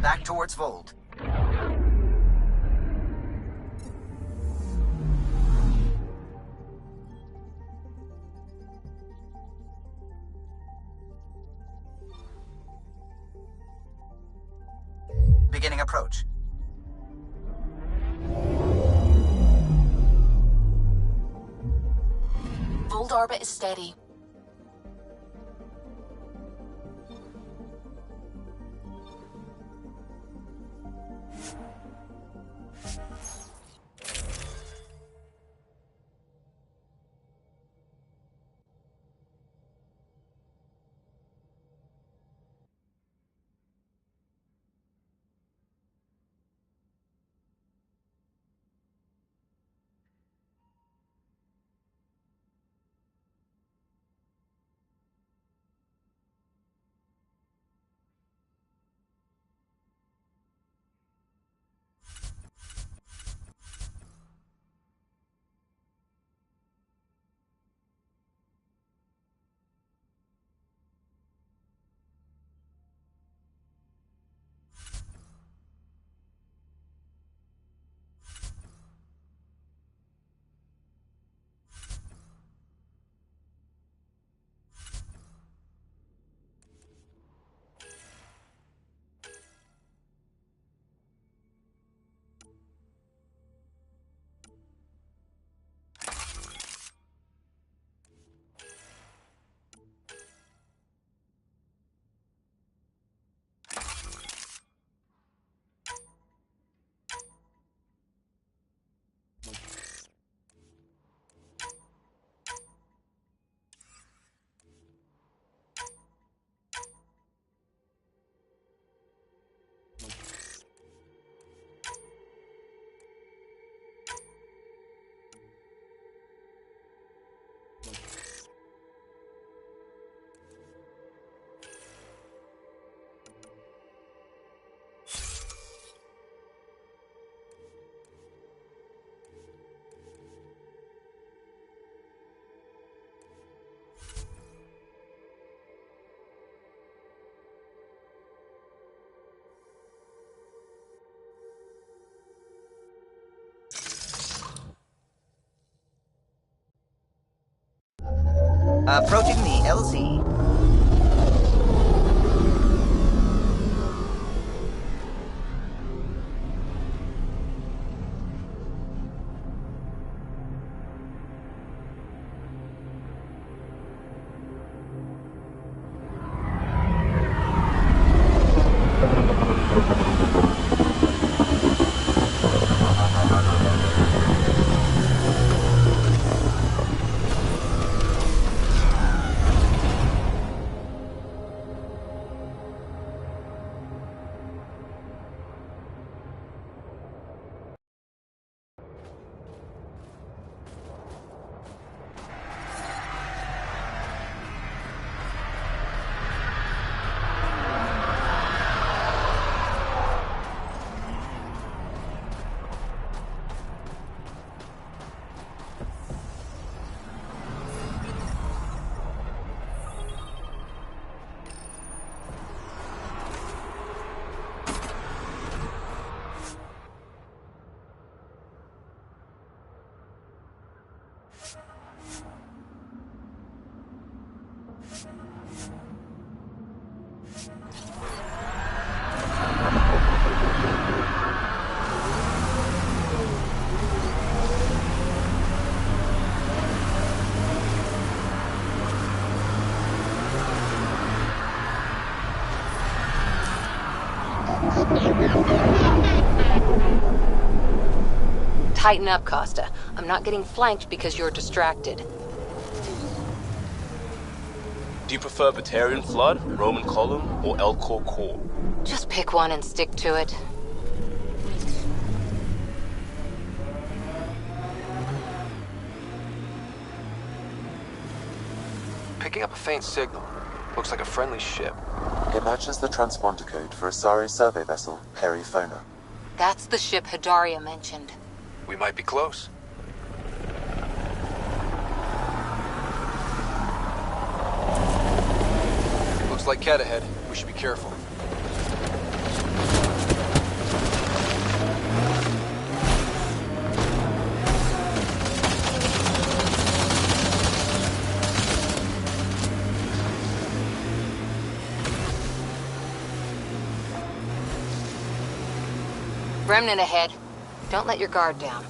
Speaker 9: Back towards Vold. Beginning approach.
Speaker 17: Vold orbit is steady.
Speaker 9: Approaching the LZ.
Speaker 12: Tighten up, Costa. I'm not getting flanked because you're distracted.
Speaker 7: Do you prefer Batarian Flood, Roman Column, or Elcor Core?
Speaker 12: Just pick one and stick to it.
Speaker 4: Picking up a faint signal. Looks like a friendly ship.
Speaker 3: It matches the transponder code for Asari survey vessel, Perifona.
Speaker 12: That's the ship Hidaria mentioned.
Speaker 4: We might be close. Looks like Cat ahead. We should be careful.
Speaker 12: Remnant ahead. Don't let your guard down.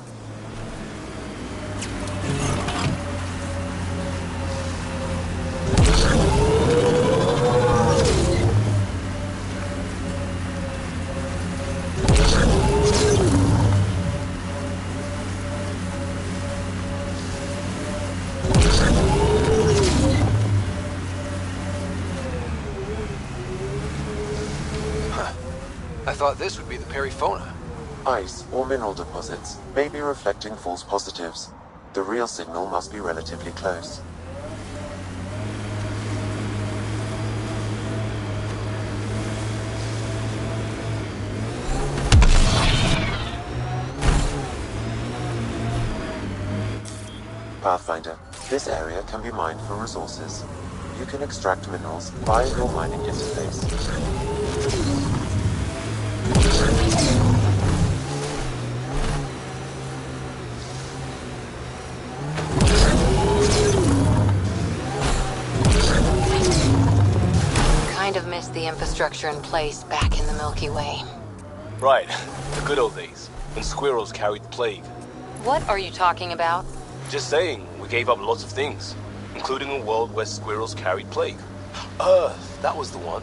Speaker 4: I thought this would be the Perifona.
Speaker 3: Ice or mineral deposits may be reflecting false positives. The real signal must be relatively close. Pathfinder, this area can be mined for resources. You can extract minerals via your mining interface.
Speaker 12: Kind of missed the infrastructure in place back in the Milky Way.
Speaker 7: Right, the good old days, when squirrels carried the plague.
Speaker 12: What are you talking about?
Speaker 7: Just saying, we gave up lots of things, including a world where squirrels carried plague. Earth, that was the one.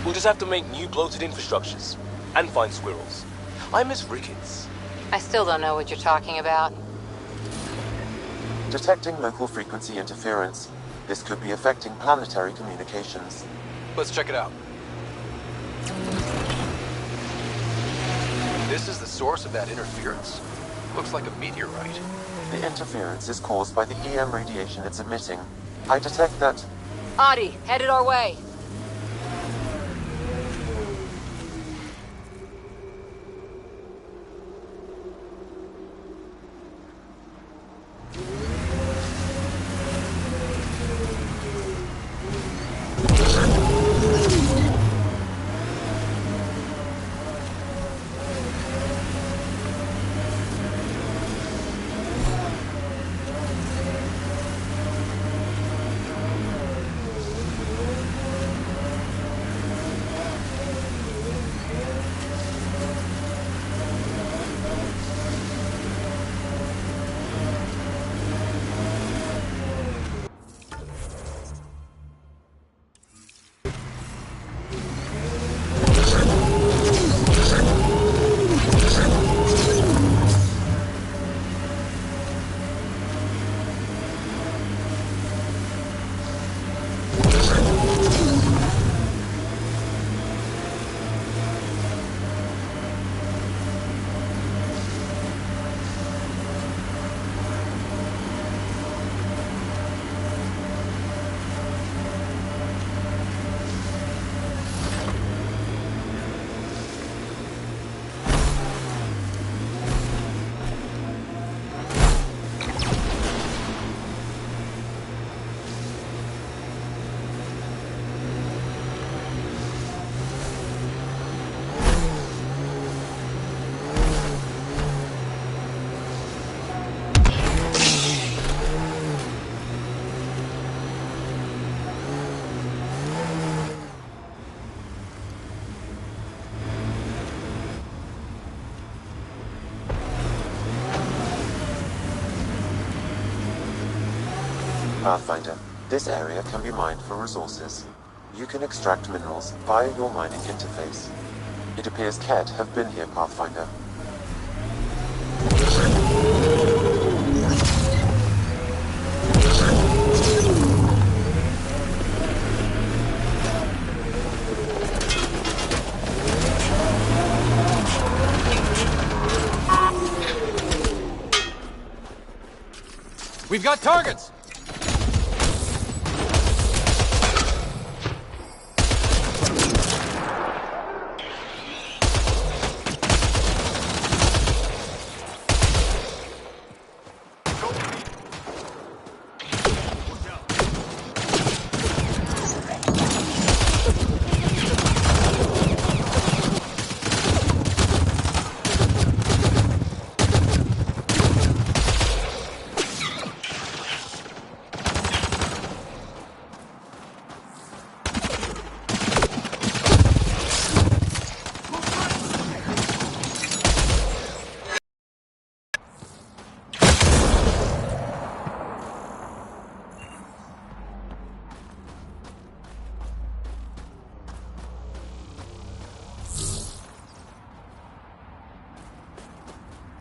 Speaker 7: We'll just have to make new bloated infrastructures, and find squirrels. I miss Ricketts.
Speaker 12: I still don't know what you're talking about.
Speaker 3: Detecting local frequency interference. This could be affecting planetary communications.
Speaker 4: Let's check it out. This is the source of that interference? Looks like a meteorite.
Speaker 3: The interference is caused by the EM radiation it's emitting. I detect that...
Speaker 12: Adi, headed our way.
Speaker 3: Pathfinder, this area can be mined for resources. You can extract minerals via your mining interface. It appears Ket have been here, Pathfinder.
Speaker 4: We've got targets!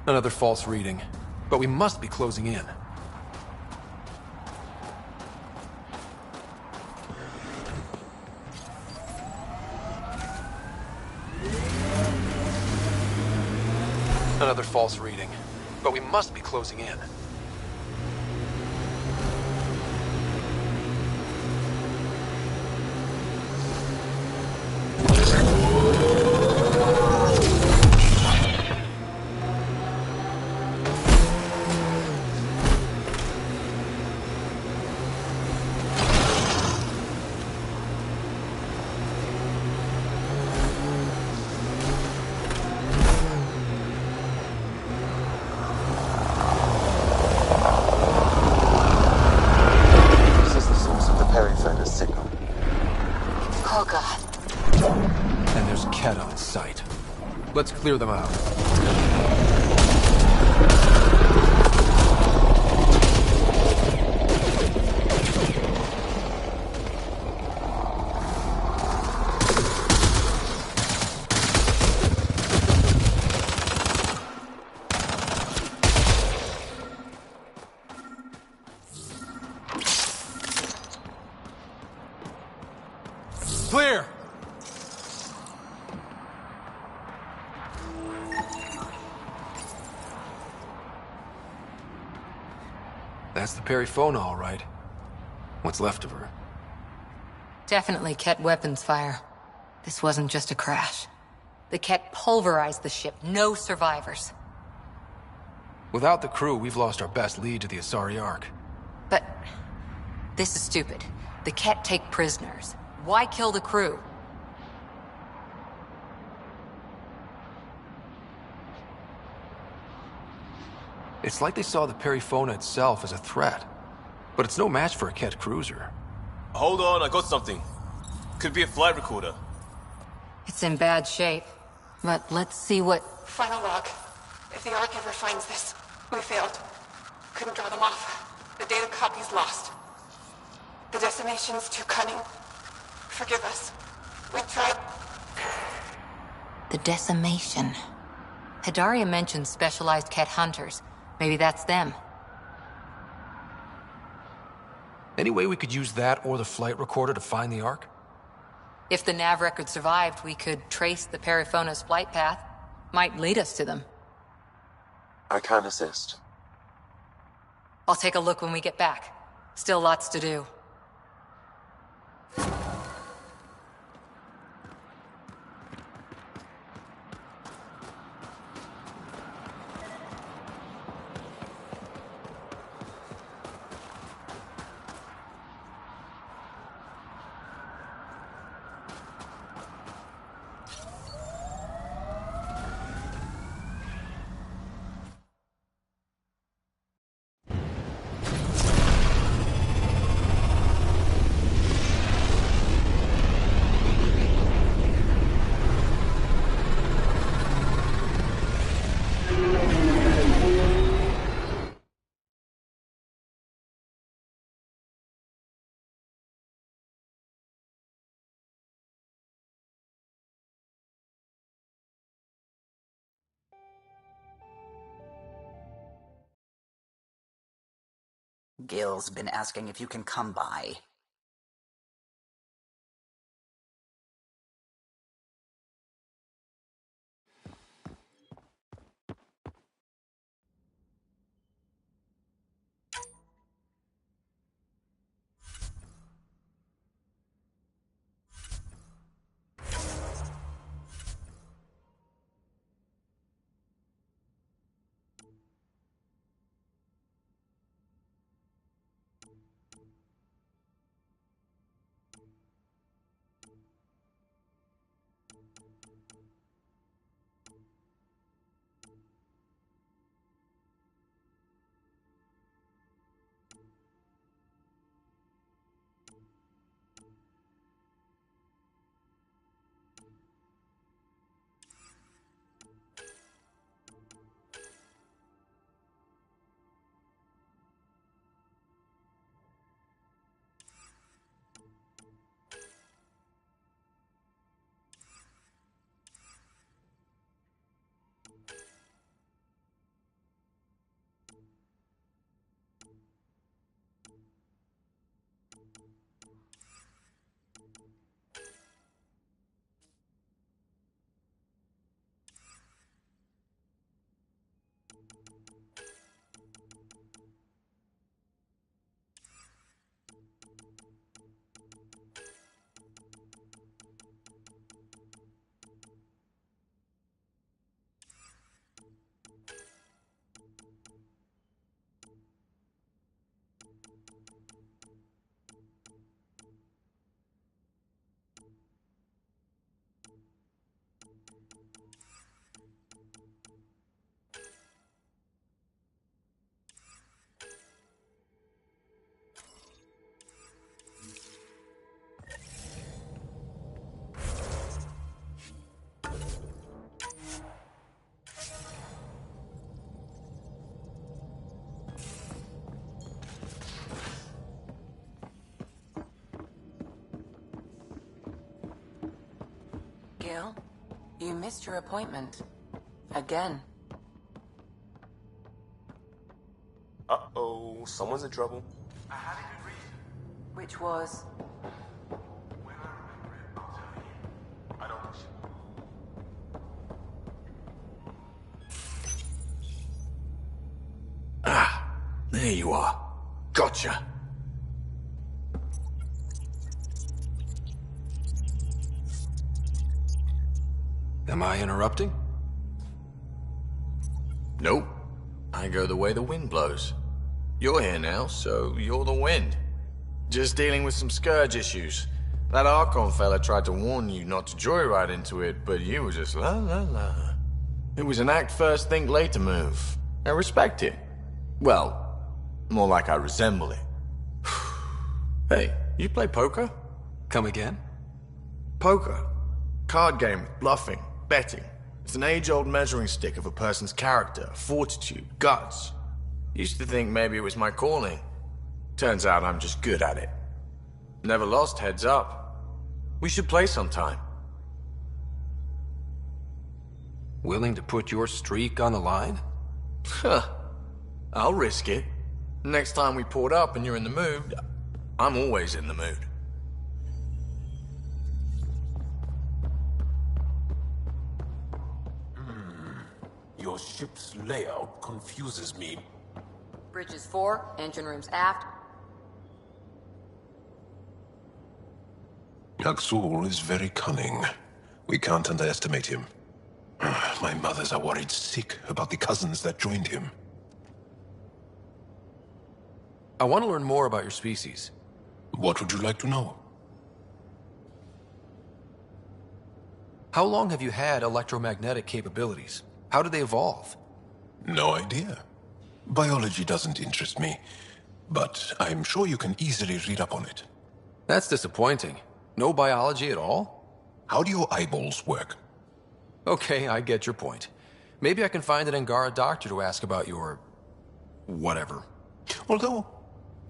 Speaker 4: Another false reading. But we must be closing in. Another false reading. But we must be closing in. Let's clear them out. Clear! That's the Perifona, all right. What's left of her?
Speaker 12: Definitely Ket weapons fire. This wasn't just a crash. The Ket pulverized the ship. No survivors.
Speaker 4: Without the crew, we've lost our best lead to the Asari Ark.
Speaker 12: But this is stupid. The Ket take prisoners. Why kill the crew?
Speaker 4: It's like they saw the Perifona itself as a threat. But it's no match for a Ket cruiser.
Speaker 7: Hold on, I got something. Could be a flight recorder.
Speaker 12: It's in bad shape. But let's see what...
Speaker 6: Final log. If the Ark ever finds this, we failed. Couldn't draw them off. The data copy's lost. The decimation's too cunning. Forgive us. We tried...
Speaker 12: The decimation. Hidaria mentioned specialized Ket hunters. Maybe that's them.
Speaker 4: Any way we could use that or the flight recorder to find the Ark?
Speaker 12: If the nav record survived, we could trace the Perifona's flight path. Might lead us to them.
Speaker 3: I can assist.
Speaker 12: I'll take a look when we get back. Still lots to do.
Speaker 9: Gil's been asking if you can come by.
Speaker 13: Gil, you missed your appointment. Again.
Speaker 7: Uh-oh, someone's in trouble.
Speaker 13: Which was...
Speaker 11: There you are. Gotcha.
Speaker 4: Am I interrupting?
Speaker 11: Nope. I go the way the wind blows. You're here now, so you're the wind. Just dealing with some scourge issues. That Archon fella tried to warn you not to joyride into it, but you were just la la la. It was an act first, think later move. I respect it. Well, more like I resemble it. Hey, you play poker?
Speaker 4: Come again?
Speaker 11: Poker. Card game with bluffing, betting. It's an age-old measuring stick of a person's character, fortitude, guts. Used to think maybe it was my calling. Turns out I'm just good at it. Never lost heads up. We should play sometime.
Speaker 4: Willing to put your streak on the line?
Speaker 11: Huh. I'll risk it. Next time we port up and you're in the mood, I'm always in the mood.
Speaker 14: Your ship's layout confuses me.
Speaker 12: Bridges 4, engine rooms aft.
Speaker 14: Aksul is very cunning. We can't underestimate him. My mothers are worried sick about the cousins that joined him.
Speaker 4: I want to learn more about your species.
Speaker 14: What would you like to know?
Speaker 4: How long have you had electromagnetic capabilities? How did they evolve?
Speaker 14: No idea. Biology doesn't interest me, but I'm sure you can easily read up on it.
Speaker 4: That's disappointing. No biology at all?
Speaker 14: How do your eyeballs work?
Speaker 4: Okay, I get your point. Maybe I can find an Angara doctor to ask about your... whatever.
Speaker 14: Although,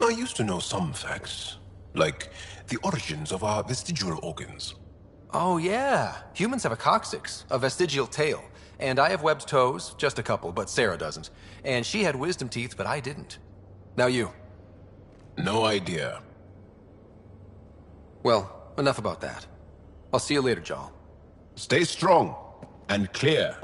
Speaker 14: I used to know some facts, like the origins of our vestigial organs.
Speaker 4: Oh yeah, humans have a coccyx, a vestigial tail. And I have webbed toes, just a couple, but Sarah doesn't. And she had wisdom teeth, but I didn't. Now you.
Speaker 14: No idea.
Speaker 4: Well, enough about that. I'll see you later, Jarl.
Speaker 14: Stay strong and clear.